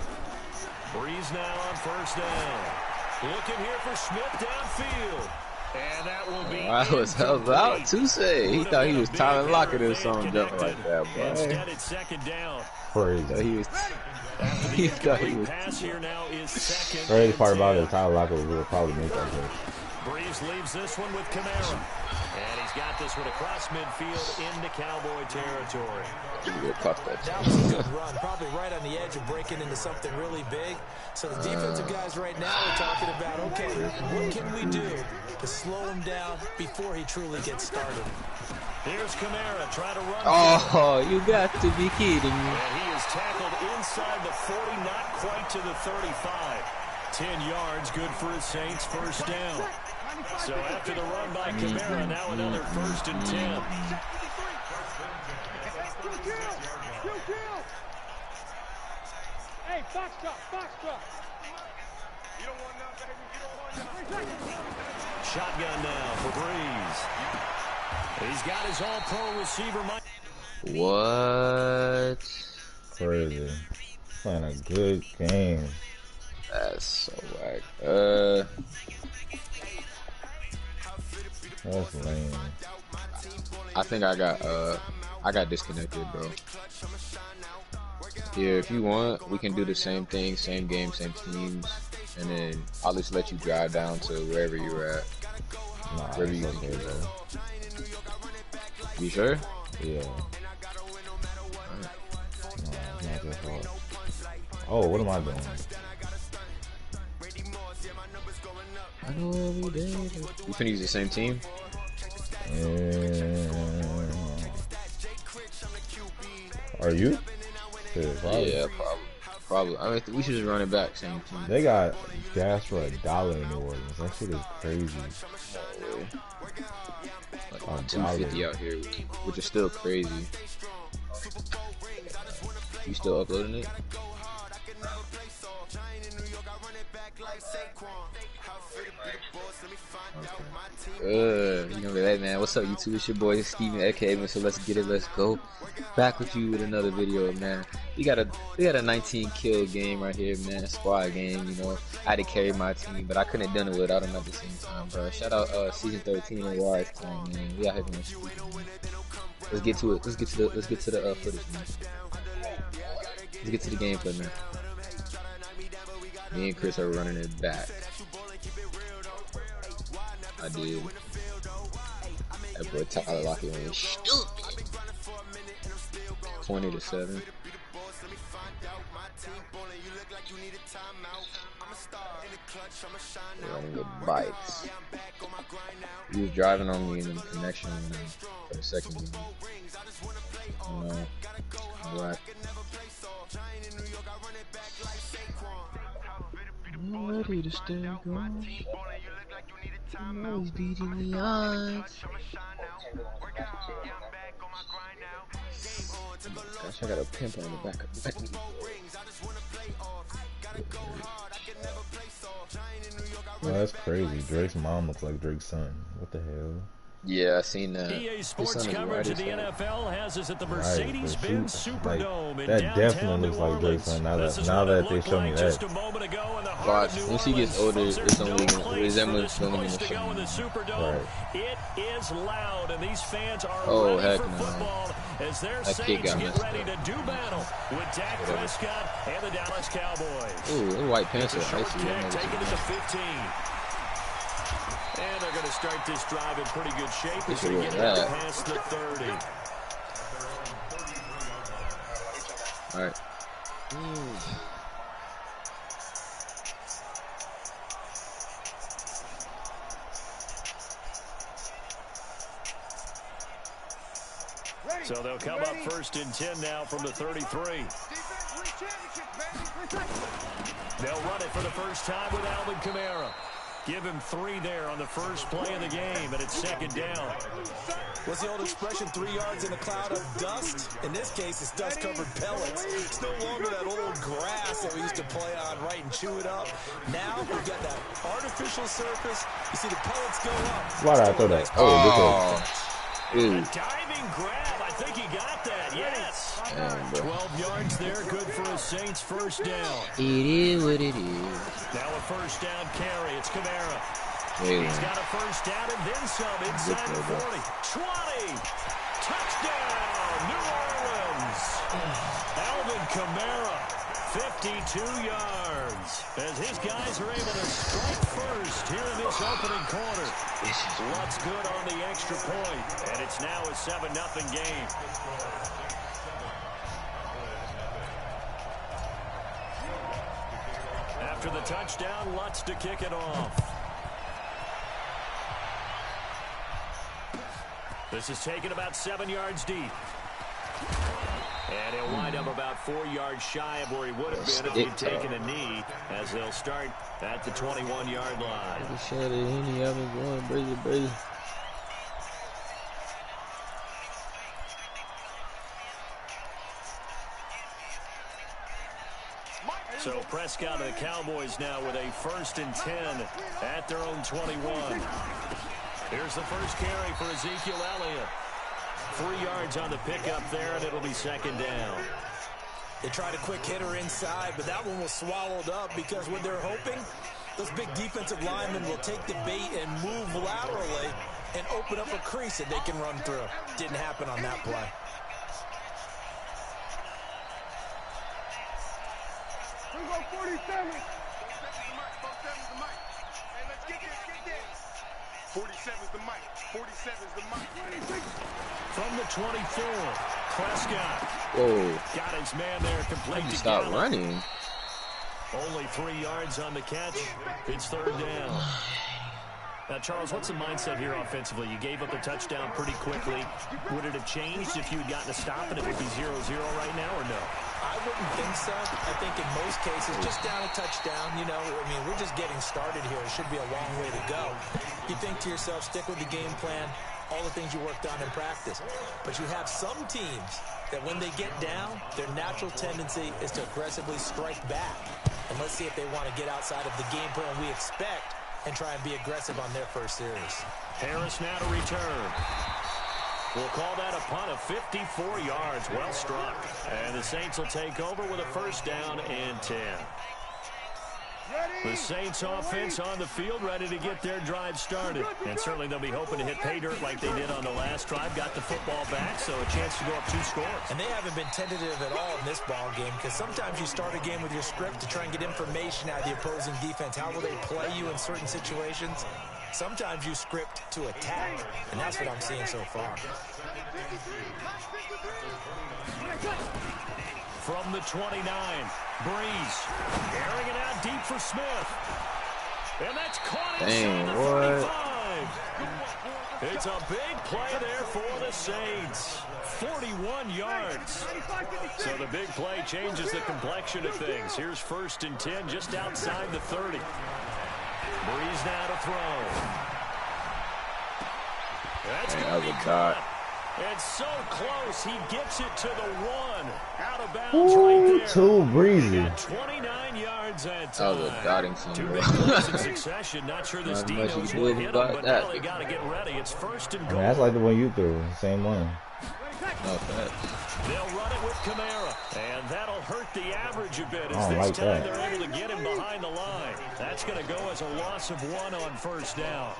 Breeze now on 1st down. Looking here for Smith downfield. And that will be I was about to say. He thought he was Tyler Lockett or something jumping like that, boy. Instead, it's 2nd down. Crazy. He thought he was. Pass here now is 2nd. Crazy part about it is Tyler Lockett will probably make that play. Breeze leaves this one with Kamara. And he's got this one across midfield into Cowboy territory. That was a good run, probably right on the edge of breaking into something really big. So the defensive guys right now are talking about, okay, what can we do to slow him down before he truly gets started? Here's Kamara, try to run. Oh, you got to be kidding me. And he is tackled inside the 40, not quite to the 35. 10 yards, good for his Saints, first down. So after the run by Kamara, now another 1st and 10. Hey, box drop. You don't want none, baby. You don't want none. Shotgun now for Breeze. He's got his all-pro receiver, Mike. What? Crazy. Playing a good game. That's so whack. That's lame. I think I got disconnected, bro. Here, if you want, we can do the same thing, same game, same teams, and then I'll just let you drive down to wherever you're at. Nah, wherever you okay, bro. You sure? Yeah. No, it's not that hard. Oh, what am I doing? I know every day. You finna use the same team? Are you? Yeah, probably. I mean, we should just run it back, same team. They got gas for $1 in New Orleans. That shit is crazy. Like $2.50 out here, which is still crazy. You still uploading it? You know that, man. What's up, YouTube? It's your boy Steven, aka so let's get it, let's go. Back with you with another video, man. We got a 19 kill game right here, man. Squad game, you know. I had to carry my team, but I couldn't have done it without him at the same time, bro. Shout out season 13 and Wise time, man. We out here doing shit. Let's get to it. Let's get to the footage, man. Let's get to the gameplay, man. Me and Chris are running it back. I did. That boy Tyler Lockett went stupid. 20-7. Running the bikes. He was driving on me in the connection. for a second. Right. I'm ready to stay gone. I'm always beating the odds. Gosh, I got a pimp on the back of me. Oh, that's crazy. Drake's mom looks like Drake's son. What the hell? Yeah, I seen that. EA Sports coverage of the NFL has us at the Mercedes-Benz Superdome in that downtown definitely looks New like Drake's Orleans. son. Now that they show me that. Just a moment ago in the heart Watch, of New once he gets older, Orleans. it's only There's no resemblance place going to to go in the Superdome. Right. It is loud, and these fans are Oh, ready heck for no. football as their That kid Saints got get messed ready up. to do battle with Dak Prescott and the Dallas Cowboys. Ooh, the White Panther. It's a short I see kick, that. taken to the 15. And they're going to start this drive in pretty good shape as they get down past the 30. All right. So they'll come up first and 10 now from the 33. They'll run it for the first time with Alvin Kamara. Give him 3 there on the first play of the game, and it's second down. What's the old expression, 3 yards in a cloud of dust? In this case, it's dust-covered pellets. It's no longer that old grass that we used to play on, right, and chew it up. Now, we've got that artificial surface. You see the pellets go up. Why did I throw that? Oh, A diving grab. I think he got that. Yes. 12 yards there. Good for a Saints first down. It is what it is. Now a first down carry. It's Kamara. Wait, He's got a first down and then some inside the 40. 20. Touchdown, New Orleans. Alvin Kamara, 52 yards. As his guys are able to strike first here in this opening quarter. What's good on the extra point? And it's now a 7-0 game. After the touchdown, Lutz to kick it off. This is taken about 7 yards deep. And he'll wind up about 4 yards shy of where he would have been if he'd taken a knee, as they'll start at the 21-yard line. So Prescott and the Cowboys now with a first and 10 at their own 21. Here's the first carry for Ezekiel Elliott. 3 yards on the pickup there, and it'll be second down. They tried a quick hitter inside, but that one was swallowed up because what they're hoping, those big defensive linemen will take the bait and move laterally and open up a crease that they can run through. Didn't happen on that play. We go 47. 47's the mic. 47's the mic. From the 24, Prescott. Whoa. Got his man there complete to Stop Gallup. running. Only 3 yards on the catch. It's third down. Now, Charles, what's the mindset here offensively? You gave up the touchdown pretty quickly. Would it have changed if you had gotten a stop and it would be 0-0 right now, or no? I wouldn't think so. I think in most cases, just down a touchdown, you know, I mean, we're just getting started here. It should be a long way to go. You think to yourself, stick with the game plan, all the things you worked on in practice. But you have some teams that when they get down, their natural tendency is to aggressively strike back. And let's see if they want to get outside of the game plan we expect and try and be aggressive on their first series. Harris now to return. We'll call that a punt of 54 yards. Well struck. And the Saints will take over with a first down and 10. The Saints offense on the field, ready to get their drive started. And certainly they'll be hoping to hit pay dirt like they did on the last drive. Got the football back, so a chance to go up 2 scores. And they haven't been tentative at all in this ball game, because sometimes you start a game with your script to try and get information out of the opposing defense. How will they play you in certain situations? Sometimes you script to attack, and that's what I'm seeing so far. From the 29, Breeze airing it out deep for Smith. And that's caught inside the 45. It's a big play there for the Saints. 41 yards. So the big play changes the complexion of things. Here's 1st and 10 just outside the 30. Breeze now to throw. That's going to be caught. It's so close. He gets it to the 1. Out of bounds right there. Too breezy. 29 yards at time. That was a dotting Two big plays in succession. Not sure this Dino's will hit him, but now they got to get ready. It's 1st and goal. That's like the one you threw. Same one. No, they'll run it with Kamara, and that'll hurt the average a bit as this time they're able to get him behind the line. That's going to go as a loss of 1 on 1st down.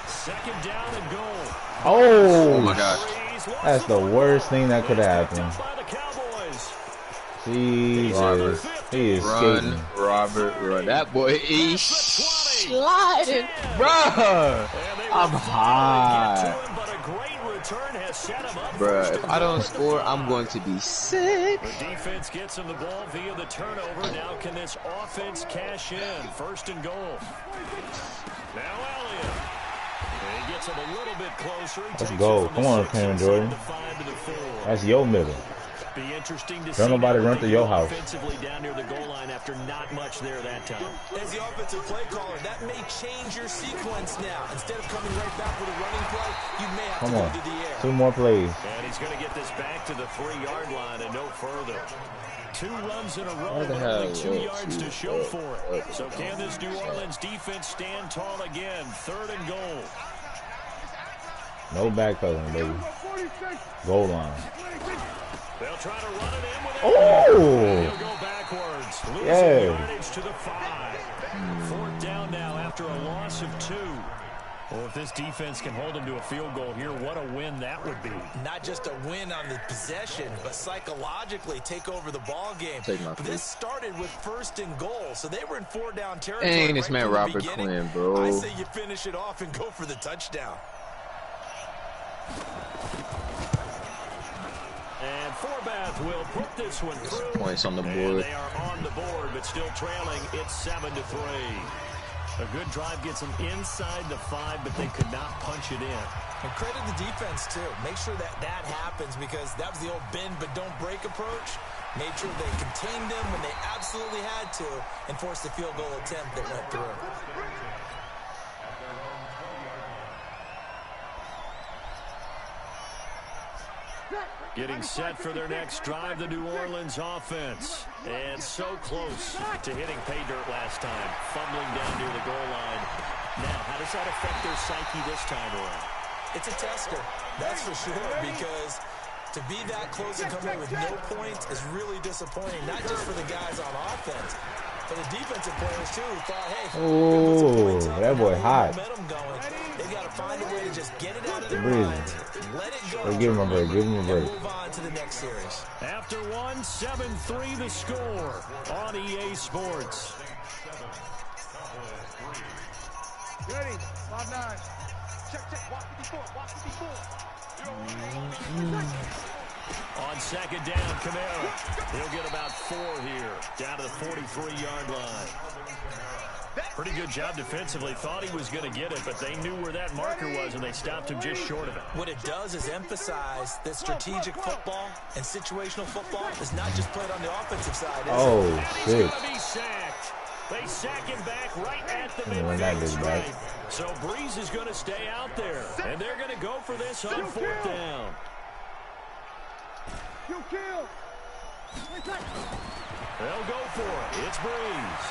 2nd down and goal. Oh my gosh. That's the worst thing that could happen. Jesus. He is skating. Robert, run. That boy is sliding. Bruh. I'm high. Bruh, if I don't score, I'm going to be sick. The defense gets him the ball via the turnover. Now can this offense cash in? 1st and goal. Now Elliott. He gets him a little bit closer. Let's go. Come on, Cameron Jordan. That's your middle. Be interesting to Don't nobody run through your house. Offensively down near the goal line after not much there that time. As the offensive play caller, that may change your sequence now. Instead of coming right back with a running play, you may have to go to the air. 2 more plays. And he's going to get this back to the 3-yard line and no further. 2 runs in a row, but only 2 yards to show for it. So can this New Orleans defense stand tall again? 3rd and goal. No backpedaling, baby. Goal line. They'll try to run it in with it. Oh! He'll go backwards. Yeah. Yardage to the 5. 4th down now after a loss of 2. Well, if this defense can hold them to a field goal here, what a win that would be. Not just a win on the possession, but psychologically take over the ball game. This started with 1st and goal, so they were in 4-down territory. Dang, this man Robert Quinn, bro. I say you finish it off and go for the touchdown. And Forbath will put this one through. Points on the board. And they are on the board, but still trailing. It's 7-3. A good drive gets them inside the 5, but they could not punch it in. And credit the defense, too. Make sure that happens because that was the old bend but don't break approach. Made sure they contained them when they absolutely had to and forced the field goal attempt that went through. Getting set for their next drive, the New Orleans offense. And so close to hitting pay dirt last time. Fumbling down near the goal line. Now, how does that affect their psyche this time around? It's a tester, that's for sure, because to be that close and come in with no points is really disappointing, not just for the guys on offense, but the defensive players, too, who thought, hey, oh, that boy hot. They got to find a way to just get it out of their minds, let it go, hey, give him a break, give him a break. Move on to the next series. After 1, 7-3 the score on EA Sports. Ready, 5-9. Check, watch the before. On 2nd down, Kamara. He'll get about 4 here, down to the 43-yard line. Pretty good job defensively. Thought he was going to get it, but they knew where that marker was, and they stopped him just short of it. What it does is emphasize that strategic football and situational football is not just played on the offensive side. Oh, shit. He's going to be sacked. They sack him back right at the midfield stripe. So Breeze is going to stay out there, and they're going to go for this on 4th down. They'll go for it. It's Breeze.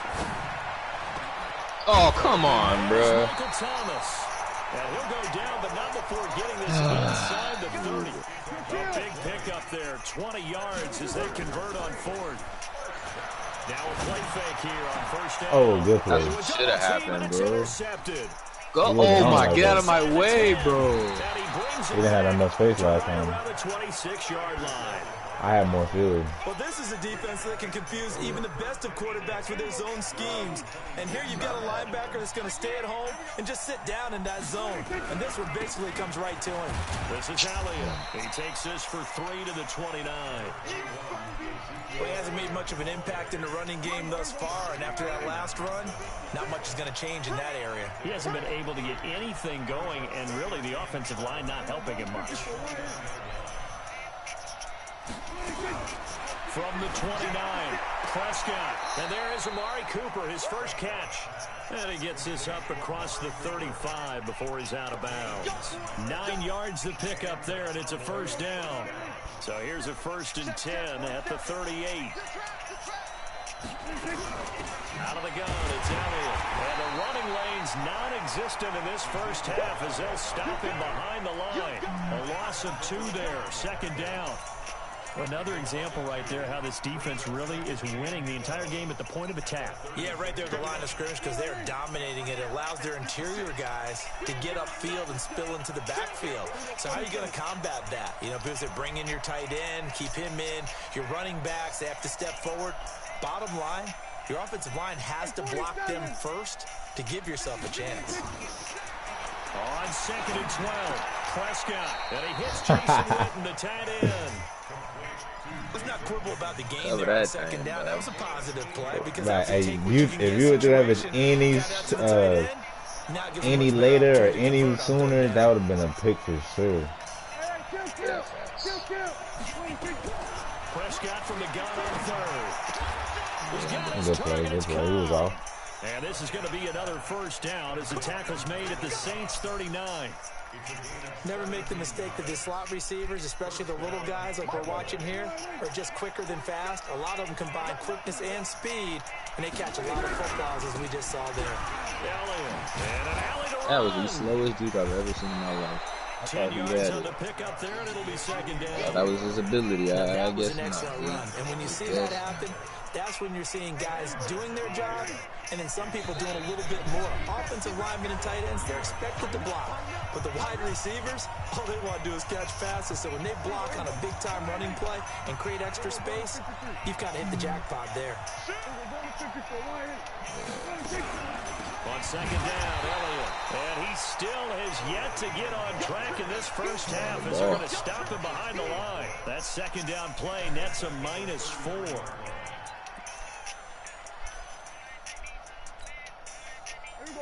Oh, come on, bro. Michael Thomas. And he'll go down, but not before getting this inside the 30. A big pickup there, 20 yards as they convert on 4th. Now a play fake here on 1st down. Oh, good play. That's what should have happened, bro. Intercepted. Go! Oh my! Get out of my way, bro. He didn't have that much space last time. Around the 26-yard line. I have more field. Well, this is a defense that can confuse even the best of quarterbacks with their zone schemes. And here you've got a linebacker that's going to stay at home and just sit down in that zone. And this one basically comes right to him. This is Elliott. He takes this for 3 to the 29. Well, he hasn't made much of an impact in the running game thus far. And after that last run, not much is going to change in that area. He hasn't been able to get anything going, and really the offensive line not helping him much. From the 29, Prescott. And there is Amari Cooper, his first catch. And he gets this up across the 35 before he's out of bounds. 9 yards to pick up there, and it's a first down. So here's a 1st and 10 at the 38. Out of the gun, it's Elliott. And the running lane's non-existent in this first half as they'll stop him behind the line. A loss of 2 there, 2nd down. Another example right there how this defense really is winning the entire game at the point of attack. Yeah, right there at the line of scrimmage because they're dominating it. It allows their interior guys to get upfield and spill into the backfield. So how are you going to combat that? You know, because they bring in your tight end, keep him in. Your running backs, they have to step forward. Bottom line, your offensive line has to block them first to give yourself a chance. On 2nd and 12, Prescott. And he hits Jason Witten, the tight end. Let's not quibble about the game there on 2nd down. That was a positive play because right, if you would do that with any later or any sooner, that would have been a pick for sure. Prescott from the gun on 3rd. Good play. He was off. And this is going to be another first down as the tackle's made at the Saints 39. Never make the mistake that the slot receivers, especially the little guys like we're watching here, are just quicker than fast. A lot of them combine quickness and speed, and they catch a lot of footballs as we just saw there. That was the slowest dude I've ever seen in my life. 10 yards on the pick up there, and it'll be 2nd down. Yeah, that was his ability. I was guess an excellent run. And when you see that happen, that's when you're seeing guys doing their job, and then some people doing a little bit more. Offensive linemen and tight ends, they're expected to block. But the wide receivers, all they want to do is catch passes. So when they block on a big-time running play and create extra space, you've got to hit the jackpot there. On 2nd down, Elliott. And he still has yet to get on track in this first half as they're going to stop him behind the line. That 2nd down play nets a -4.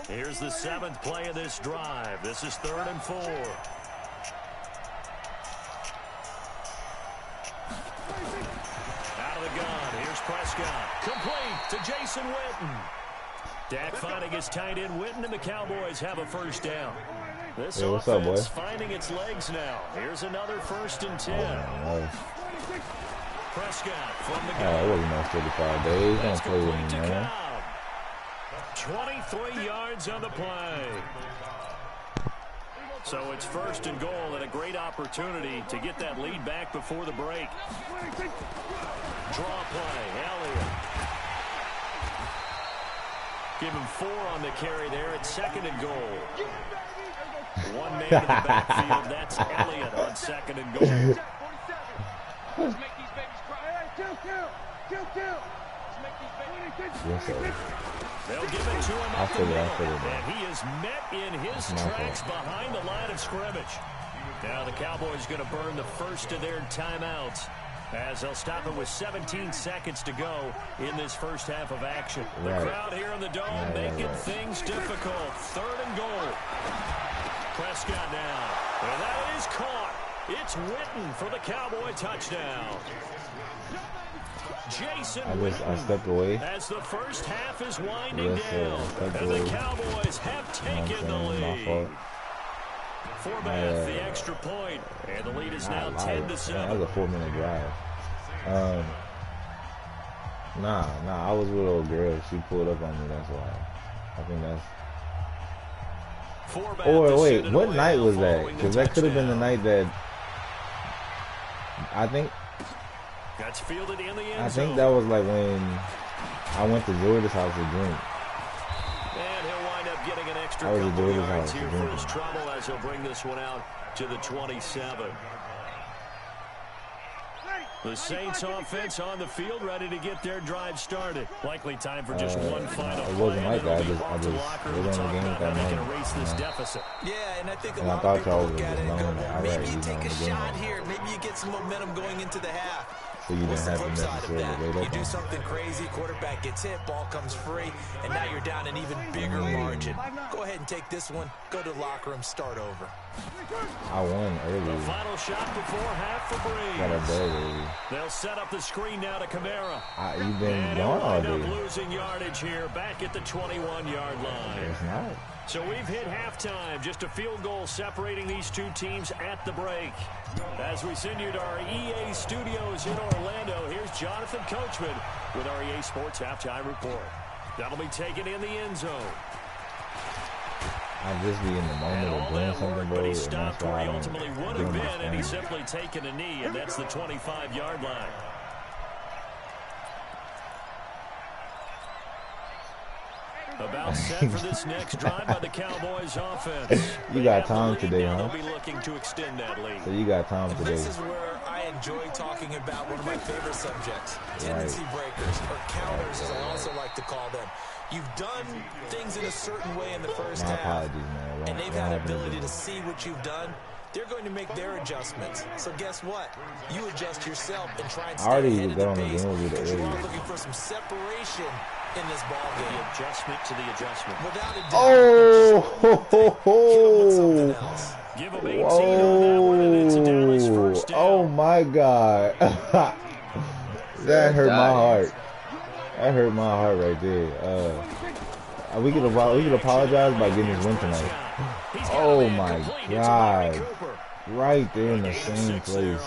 Here's the 7th play of this drive. This is 3rd and 4. Out of the gun. Here's Prescott. Complete to Jason Witten. Dak finding his tight end Witten, and the Cowboys have a first down. This offense finding its legs now. Here's another 1st and 10. Prescott from the gun. It wasn't no 35 days. Don't play with me, man. 23 yards on the play. So it's 1st and goal and a great opportunity to get that lead back before the break. Draw play, Elliott. Give him 4 on the carry there at 2nd and goal. One man in the backfield, that's Elliott on 2nd and goal. They'll give it to him up the middle, and he is met in his tracks behind the line of scrimmage. Now the Cowboys going to burn the first of their timeouts as they'll stop it with 17 seconds to go in this first half of action. The crowd here in the Dome making things difficult. 3rd and goal. Prescott now, and that is caught. It's Witten for the Cowboy touchdown. Jason I stepped away. As the first half is winding down, and the Cowboys have taken the lead. Forbath, the extra point, and the lead is now 10-7. That was a 4-minute drive. Nah, I was with old girl. She pulled up on me, that's why. I think that's... Or wait, what night was that? Because that could have been the night that... I think fielded in the end I think that was like when I went to Jordan's house to drink. And he'll wind up getting an extra couple yards here for his trouble as he'll bring this one out to the 27. The Saints offense on the field, ready to get their drive started. Likely time for just one final it wasn't play. like that. I just Was in the game with that they can money. erase this deficit. Yeah, and I think a And I lot thought of people y'all look was at it and go, known well, that, maybe alright, you you take know, a the shot game. here. Maybe you get some momentum going into the half. So you What's didn't the have flip to side of necessarily wait that? You up do on. something crazy, quarterback gets hit, ball comes free, and now you're down an even bigger margin. Go ahead and take this one, go to the locker room, start over. I won The early. final shot before half for Got a Breeze. ball early. They'll set up the screen now to Kamara. You've been And gone he'll all wind up day. losing yardage here back at the 21-yard line. It's not. So we've hit halftime. Just a field goal separating these two teams at the break. As we send you to our EA studios in Orlando, here's Jonathan Coachman with our EA Sports Halftime Report. That'll be taken in the end zone. I just be in the moment of doing something, bro, But he and stopped that's where why I he don't ultimately would get have on the been, and he's stand. simply taken a knee, and that's the 25-yard line. About set for this next drive by the Cowboys offense. You got time today, Now huh? they'll be looking to extend that lead. So you got time today. This is where I enjoy talking about one of my favorite subjects, tendency breakers, or counters as I also like to call them. You've done things in a certain way in the first My half, apologies, man. and they've had ability to see what you've done. They're going to make their adjustments. So guess what? You adjust yourself and try and stay ahead of the pace, because you are looking for some separation in this ball game. The adjustment to the adjustment. Without a doubt. Oh, ho, ho, Something ho. else. Give him 18 on that one, and it's a down his first down. Oh my God. That hurt my heart. That hurt my heart right there. We could apologize by getting his win tonight. Oh my God. Right there in the same place.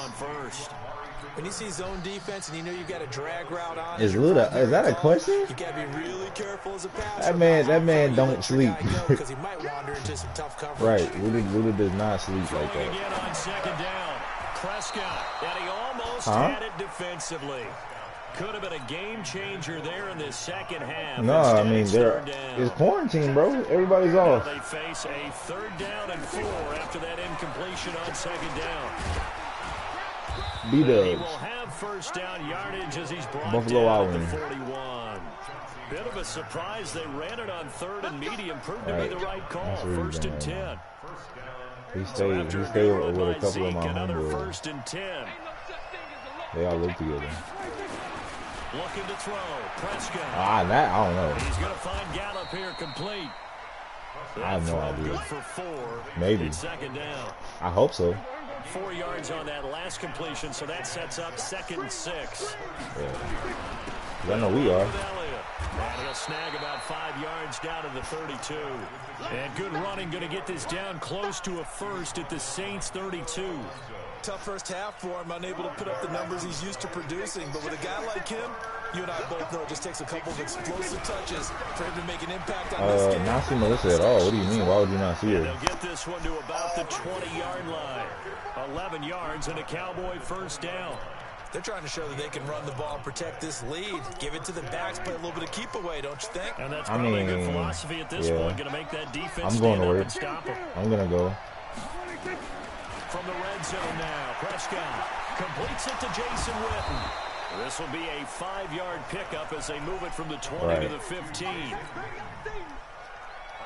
When you see zone defense and you know you got a drag route on, Is that a question? You gotta be really careful as a passer. That man don't sleep. Because he might wander into some tough coverage. Right, Luda does not sleep like that. Again on second down. Prescott, and he almost had it defensively. Could have been a game changer there in this second half. No, I mean it's quarantine, bro. Everybody's Now off. they face a 3rd down and 4 after that incompletion on second down. He B-Dubs. will have first down yardage as he's brought Buffalo down at Wild the 41. Bit of a surprise. They ran it on 3rd and medium. Proved to be the right call. That's really 1st and bad. 10. He So stayed after with a a good run by couple of Zeke, my another homeboys. 1st and 10. They all live together. Looking to throw. Prescott. I don't know. He's going to find Gallup here complete. I have no Throw idea. Good for 4. Maybe. It's second down. I hope so. 4 yards on that last completion, so that sets up 2nd and 6. Yeah. 'Cause I know we are. With Elliott. And he'll snag about 5 yards down to the 32. And good running, going to get this down close to a first at the Saints 32. Tough first half for him, unable to put up the numbers he's used to producing. But with a guy like him, you and I both know it just takes a couple of explosive touches for him to make an impact on this game. Not see Melissa at all. What do you mean? Why would you not see And her? they'll get this one to about the 20-yard line. 11 yards and a Cowboy first down. They're trying to show that they can run the ball and protect this lead. Give it to the backs, play a little bit of keep away, don't you think? And that's probably a good philosophy at this point. Going to make that defense I'm going stand to up work. and stop him. I'm going to go. From the red zone now, Prescott completes it to Jason Witten. This will be a 5-yard pickup as they move it from the 20 to the 15.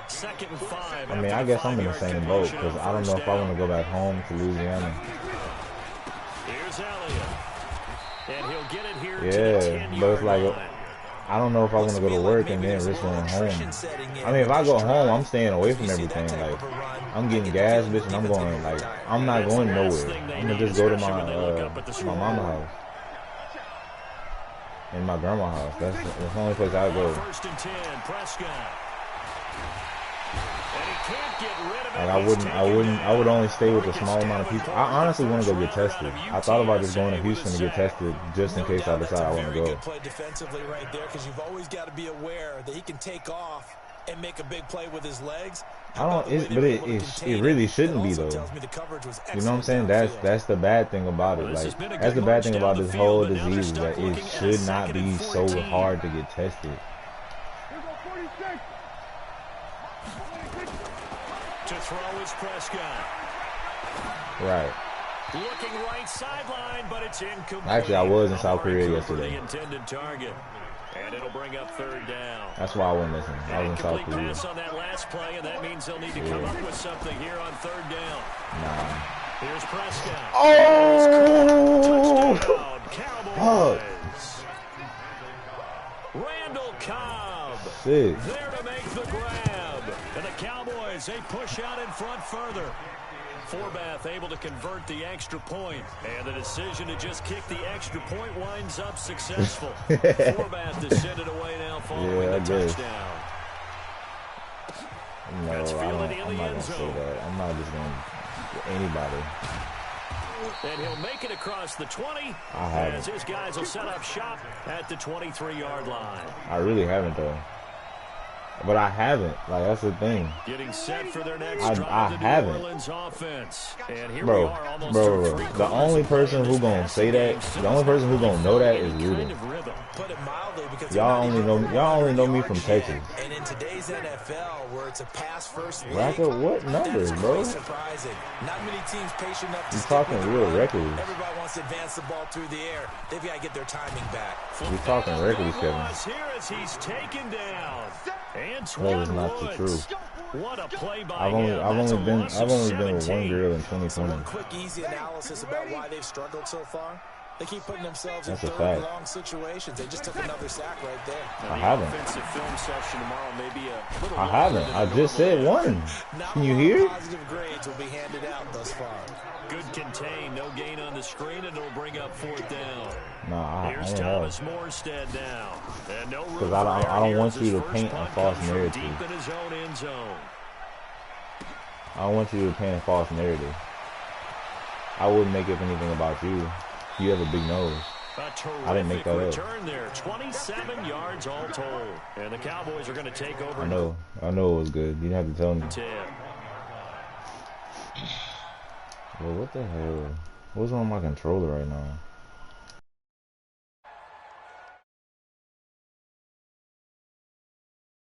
2nd and 5. I mean, I guess I'm in the same boat because I don't know if I want to go back home to Louisiana. Here's Elliott. And he'll get it here to the Yeah, 10-yard but it's like, line. I don't know if I want to go to work and then risk going home. I mean, if I go home, I'm staying away from everything. Like, I'm getting gas, bitch, and I'm going, like, I'm not going nowhere. I'm going to just go to my mama's house. And my grandma's house. That's the only place I go. 1st and 10, Prescott. And he can't get rid of it. Like, I would only stay with a small amount of people. I honestly want to go get tested. I thought about just going to Houston to get tested just in case I decide I want to go. Good play defensively right there, because you've always got to be aware that he can take off and make a big play with his legs. It really shouldn't be though. You know what I'm saying? That's the bad thing about it. Like, that's the bad thing about this whole disease, is that it should not be so hard to get tested. To throw is Prescott. Right. Looking right sideline, but it's incomplete. Actually, I was in South Korea yesterday. The intended target. And it'll bring up third down. That's why I wasn't listening. I was in South Korea. Pass on that last play, and that means they'll need to come up with something here on third down. Nah. Here's Prescott. Oh! Touchdown, Cowboys. Randall Cobb. Shit. There to make the grab. And the Cowboys, they push out in front further. Forbath able to convert the extra point, and the decision to just kick the extra point winds up successful. Forbath to send it away now following the touchdown. No, I'm not going to say that. I'm not just going to anybody. And he'll make it across the 20 I haven't. as his guys will set up shop at the 23-yard line. I really haven't, though. But I haven't. Like, that's the thing. Getting set for their next drive. I haven't. New Orleans offense. And here bro, we are, almost bro. The only person who gonna say that, the only person who gonna know that is Rudy. Put it mildly, because y'all only know me from Texas. And in today's NFL, where it's a pass-first league, Rack up what numbers, bro? Surprising. Not many teams patient enough to you talking real records. Everybody wants to advance the ball through the air. They've got to get their timing back. You talking records, Kevin? Here as he's taken down. That is not the truth. What a play by I've only been with one girl in 2020. Some quick, easy analysis about why they've struggled so far. They keep putting themselves in third and long situations. They just took another sack right there. I haven't. I haven't. I just said one. Can you hear? Positive grades will be handed out thus far. Good contain, no gain on the screen, and it'll bring up fourth down. Nah, Here's Thomas Morstead now. And no room because I don't want you to paint a false narrative. Deep in his own end zone. I don't want you to paint a false narrative. I wouldn't make up anything about you. You have a big nose. I didn't make that return there. 27 yards all told. And the Cowboys are going to take over. I know it was good. You didn't have to tell me. 10. Well, what the hell? What's on my controller right now?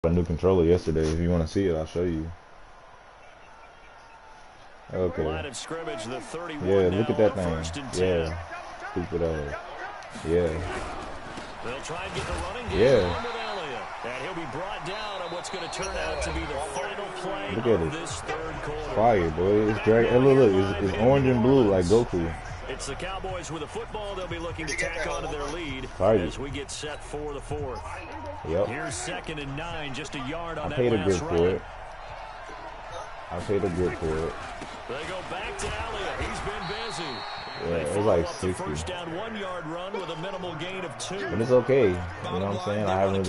A new controller yesterday. If you want to see it, I'll show you. Okay. Line of scrimmage, the 31 yeah, look at that thing. Yeah. Stupid ass. Yeah. They'll try and get the running game. Yeah. And he'll be brought down on what's going to turn out to be the final play look at of it. this third quarter. Fire, boy. It's drag. Hey, look. It's orange and blue like Goku. It's the Cowboys with a football. They'll be looking to tack onto their lead as we get set for the fourth. Yep. Here's 2nd and 9, just a yard on that paid a last good run. for it. I paid a good for it. They go back to Elliott. He's been busy. Yeah, it was like 60. First down 1-yard run with a minimal gain of 2. But it's okay. You know what I'm saying? I haven't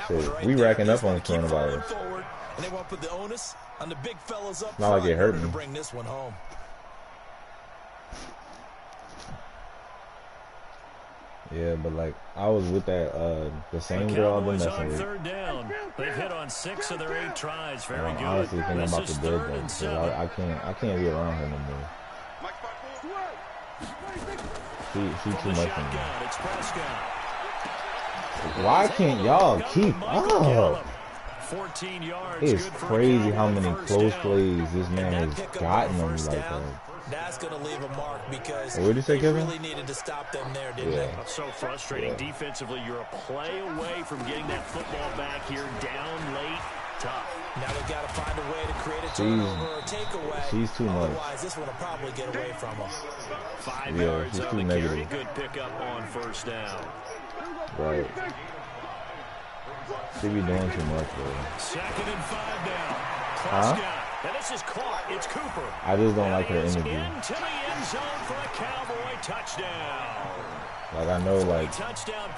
really. We racking up on coronavirus. And they want to put the onus on the big fellas up. Not like it hurt me. To bring this one home. Yeah, but like I was with that the same girl I've been messing with. Third down. They've hit on 6 of their 8 tries. Very good. I honestly think I'm about to dead though. So I can't be around her no more. She too much for me. Why can't y'all keep up? 14 yards. It's crazy how many close plays this man has gotten on me like that. That's going to leave a mark because what did you say, Kevin? Really needed to stop them there, didn't they? So frustrating. Defensively, you're a play away from getting that football back here down late. Tough. Now they've got to find a way to create a turnover or a takeaway. She's too much. Otherwise, this one will probably get away from them. 5 yards she's on too the negative. carry. Good pickup on first down. Right. She be doing too much, bro. 2nd and 5 now. Prescott. And this is caught. It's Cooper. I just don't like her energy. Into the end zone for a Cowboy touchdown. Like I know, like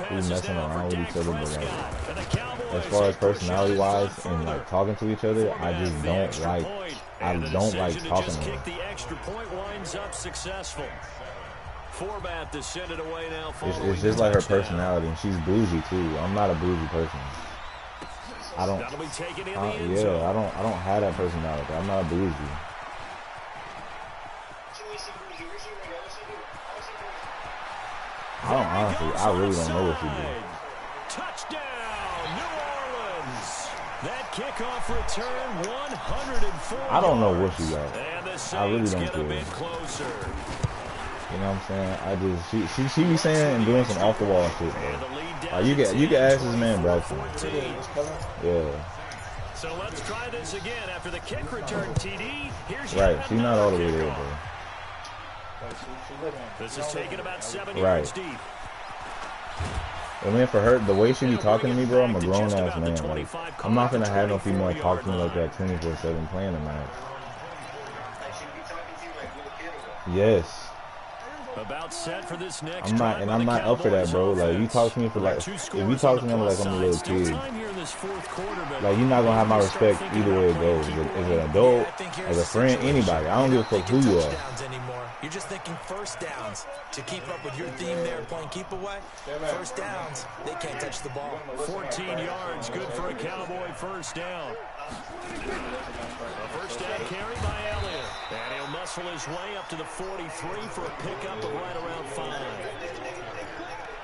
we messing around with each other, but like as far as personality-wise and like talking to each other, I just don't like. I don't like talking to her. The extra point winds up successful. Forbath to send it away now. It's just like her personality, and she's bougie too. I'm not a bougie person. I don't. I don't have that personality. I'm not bougie. I really don't know what she did. Touchdown, New Orleans. That kickoff return, 104. I don't know what she got. And the I really don't care. You know what I'm saying? I just she be saying and doing some off the wall shit, bro. You can ask this man Braxton. Yeah. So let's try this again after the kick return. TD. Here's right. She's not all the way there, bro. This is taking about 7 yards deep. I mean, for her, the way she be talking to me, bro, I'm a grown ass man. Like, I'm not gonna have no female talk to me like that 24/7 playing tonight. Yes. About set for this next I'm not up for that, bro. Like, you talk to me for like, if you talk to me like I'm a little kid, like, you're not gonna have my respect either way it goes. As an adult, as a friend, anybody. I don't give a fuck who you are. You're just thinking first downs to keep up with your theme there, playing keep away. First downs, they can't touch the ball. 14 yards, good for a Cowboy first down. A first down carry by Elliott. And he'll muscle his way up to the 43 for a pickup of right around 5.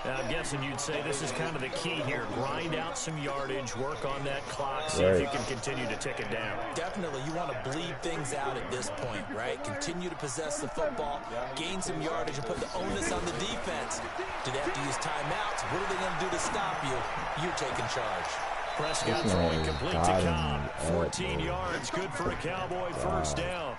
Now, I'm guessing you'd say this is kind of the key here. Grind out some yardage, work on that clock, see if you can continue to tick it down. Definitely, you want to bleed things out at this point, right? Continue to possess the football, gain some yardage, and put the onus on the defense. Do they have to use timeouts? What are they going to do to stop you? You're taking charge. Prescott throwing complete to Cobb. 14 yards, good for a Cowboy first down.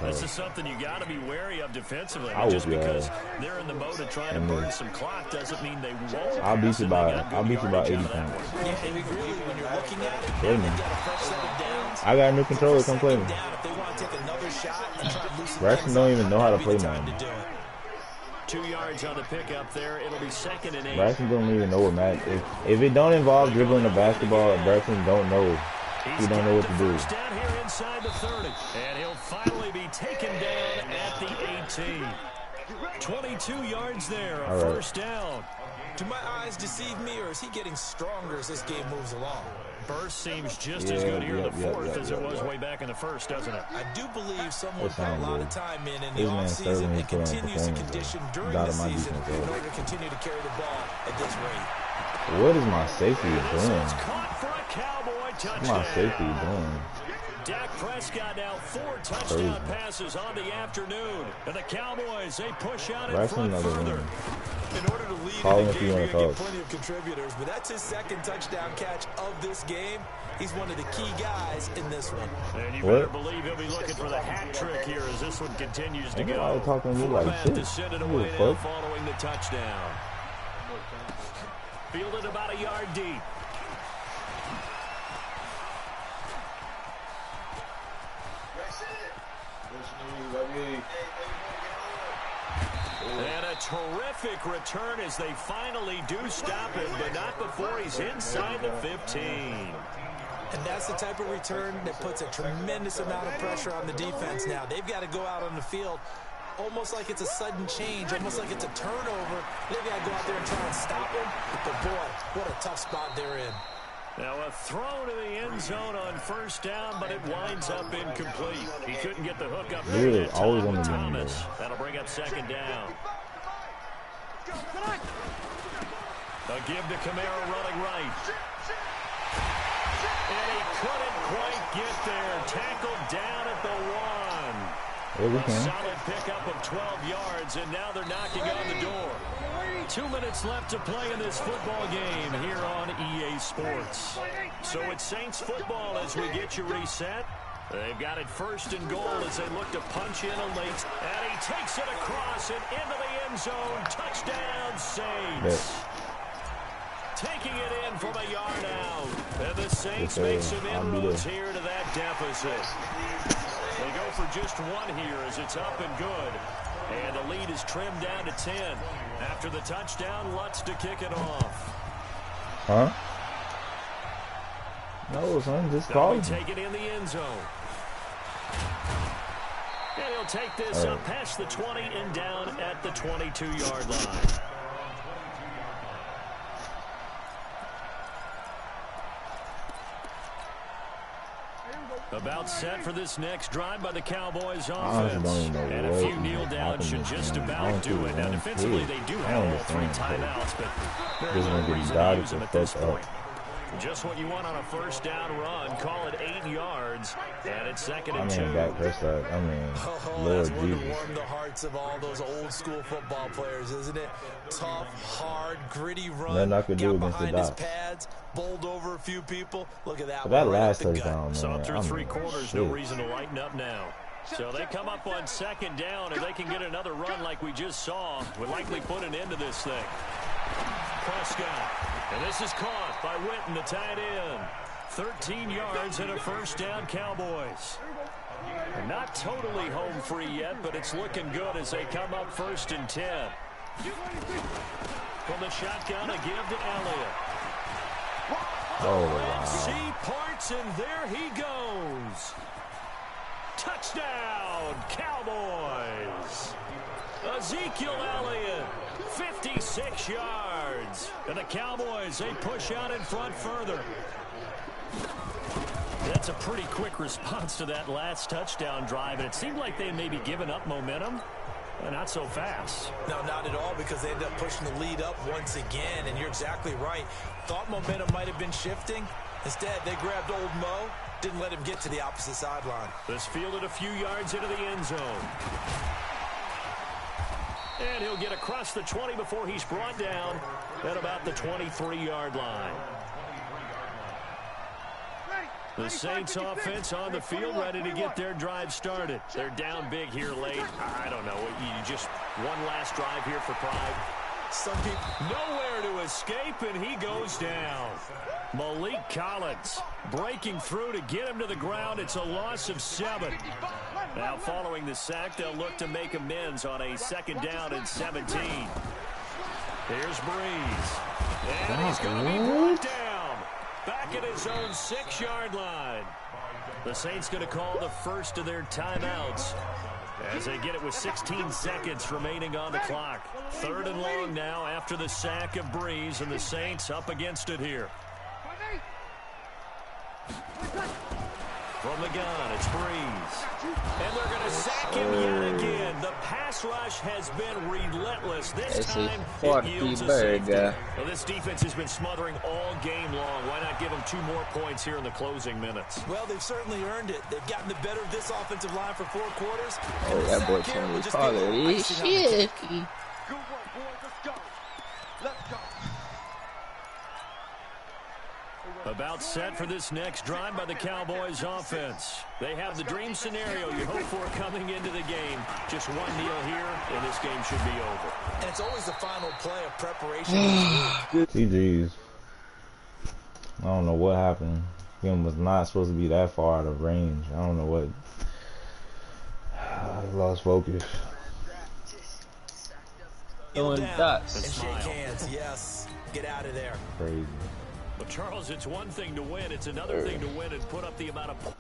This is something you got to be wary of defensively. Just because they're in the mode of trying to burn some clock doesn't mean they won't. I'll beat you by 80 points. Yeah, and really, when you're looking at it, they've got a fresh set of downs. I got a new controller. Come play me. If they want to take another shot and try to loosen Braxton don't even know how to play Madden. 2 yards on the pickup there. It'll be 2nd and 8. Braxton don't even know what Matt. If it don't involve dribbling the basketball, Braxton don't know. He don't know what to do. Down here inside the 30, and he'll finally be taken down at the 18. 22 yards there, a first down. Do my eyes deceive me, or is he getting stronger as this game moves along? Burst seems just as good here in the 4th as it was way back in the 1st, doesn't it? I do believe someone put a lot of time in the offseason and continues to condition during the season in order to continue to carry the ball at this rate. What is my safety doing? Caught for a Cowboy touchdown. What's my safety doing? Dak Prescott now 4 touchdown passes on the afternoon. And the Cowboys, they push out in front further. In order to lead in the game, you get plenty of contributors, but that's his 2nd touchdown catch of this game. He's one of the key guys in this one. And you better believe he'll be looking for the hat trick here as this one continues to go. Talking to me like shit. To send it away now following the touchdown. Fielded about a yard deep. And a terrific return as they finally do stop him, but not before he's inside the 15. And that's the type of return that puts a tremendous amount of pressure on the defense now. They've got to go out on the field almost like it's a sudden change, almost like it's a turnover. They've got to go out there and try and stop him. But boy, what a tough spot they're in. Now a throw to the end zone on first down, but it winds up incomplete. He couldn't get the hook up there. Really, always on the Thomas. That'll bring up 2nd down. A give to Kamara running right. And he couldn't quite get there. Tackled down at the 1. A solid pickup of 12 yards, and now they're knocking on the door. 2 minutes left to play in this football game here on EA Sports. So it's Saints football as we get you reset. They've got it 1st and goal as they look to punch in a late. And he takes it across and into the end zone. Touchdown, Saints. Taking it in from a yard out. And the Saints make some inroads here to that deficit. They go for just 1 here as it's up and good. And the lead is trimmed down to 10. After the touchdown, Lutz to kick it off. Huh? No, son, just call him. Take it in the end zone. And he'll take this up past the 20 and down at the 22-yard line. About set for this next drive by the Cowboys offense. And a few kneel downs should just about do it. Now, defensively, they do have all 3 timeouts, but very little reason to use them at this point. Just what you want on a first down run. Call it 8 yards. And it's 2nd and 2. Dak Prescott. Lord that's one to Jesus. warm the hearts of all those old school football players, isn't it? Tough, hard, gritty run. Nothing I could do against the his Docs. pads, bowled over a few people. Look at that. But that last touchdown, man. So through 3 quarters, no reason to lighten up now. So they come up on 2nd down, and they can get another run like we just saw. Would likely put an end to this thing. Prescott. And this is caught by Witten, the tight end. 13 yards and a first down, Cowboys. They're not totally home free yet, but it's looking good as they come up 1st and 10. From the shotgun, a give to Elliott. Oh, wow. See parts, and there he goes. Touchdown, Cowboys. Ezekiel Elliott, 56 yards. And the Cowboys, they push out in front further. That's a pretty quick response to that last touchdown drive, and it seemed like they may be giving up momentum. Not so fast. No, not at all, because they ended up pushing the lead up once again, and you're exactly right. Thought momentum might have been shifting. Instead, they grabbed old Mo, didn't let him get to the opposite sideline. This fielded a few yards into the end zone. And he'll get across the 20 before he's brought down at about the 23-yard line. The Saints offense on the field, ready to get their drive started. They're down big here late. I don't know. You just one last drive here for pride. Some people nowhere to escape, and he goes down. Malik Collins breaking through to get him to the ground. It's a loss of 7. Now following the sack, they'll look to make amends on a 2nd down and 17. Here's Breeze. And he's going to be brought down. Back at his own 6-yard line. The Saints going to call the first of their timeouts as they get it with 16 seconds remaining on the clock. 3rd and long now after the sack of Breeze, and the Saints up against it here. From the gun, it's Breeze. And they're going to sack him yet again. The pass rush has been relentless. This time, it yields a safety. Well, this defense has been smothering all game long. Why not give them 2 more points here in the closing minutes? Well, they've certainly earned it. They've gotten the better of this offensive line for 4 quarters. Oh, that boy told me collar. Shit. Good work, boys. Let's go. Let's go. About set for this next drive by the Cowboys offense. They have the dream scenario you hope for coming into the game. Just one deal here, and this game should be over. And it's always the final play of preparation. TG's. I don't know what happened. Him was not supposed to be that far out of range. I don't know what. I lost focus. Throwing dots. And shake hands. Yes. Get out of there. Crazy. But Charles, it's one thing to win. It's another thing to win and put up the amount of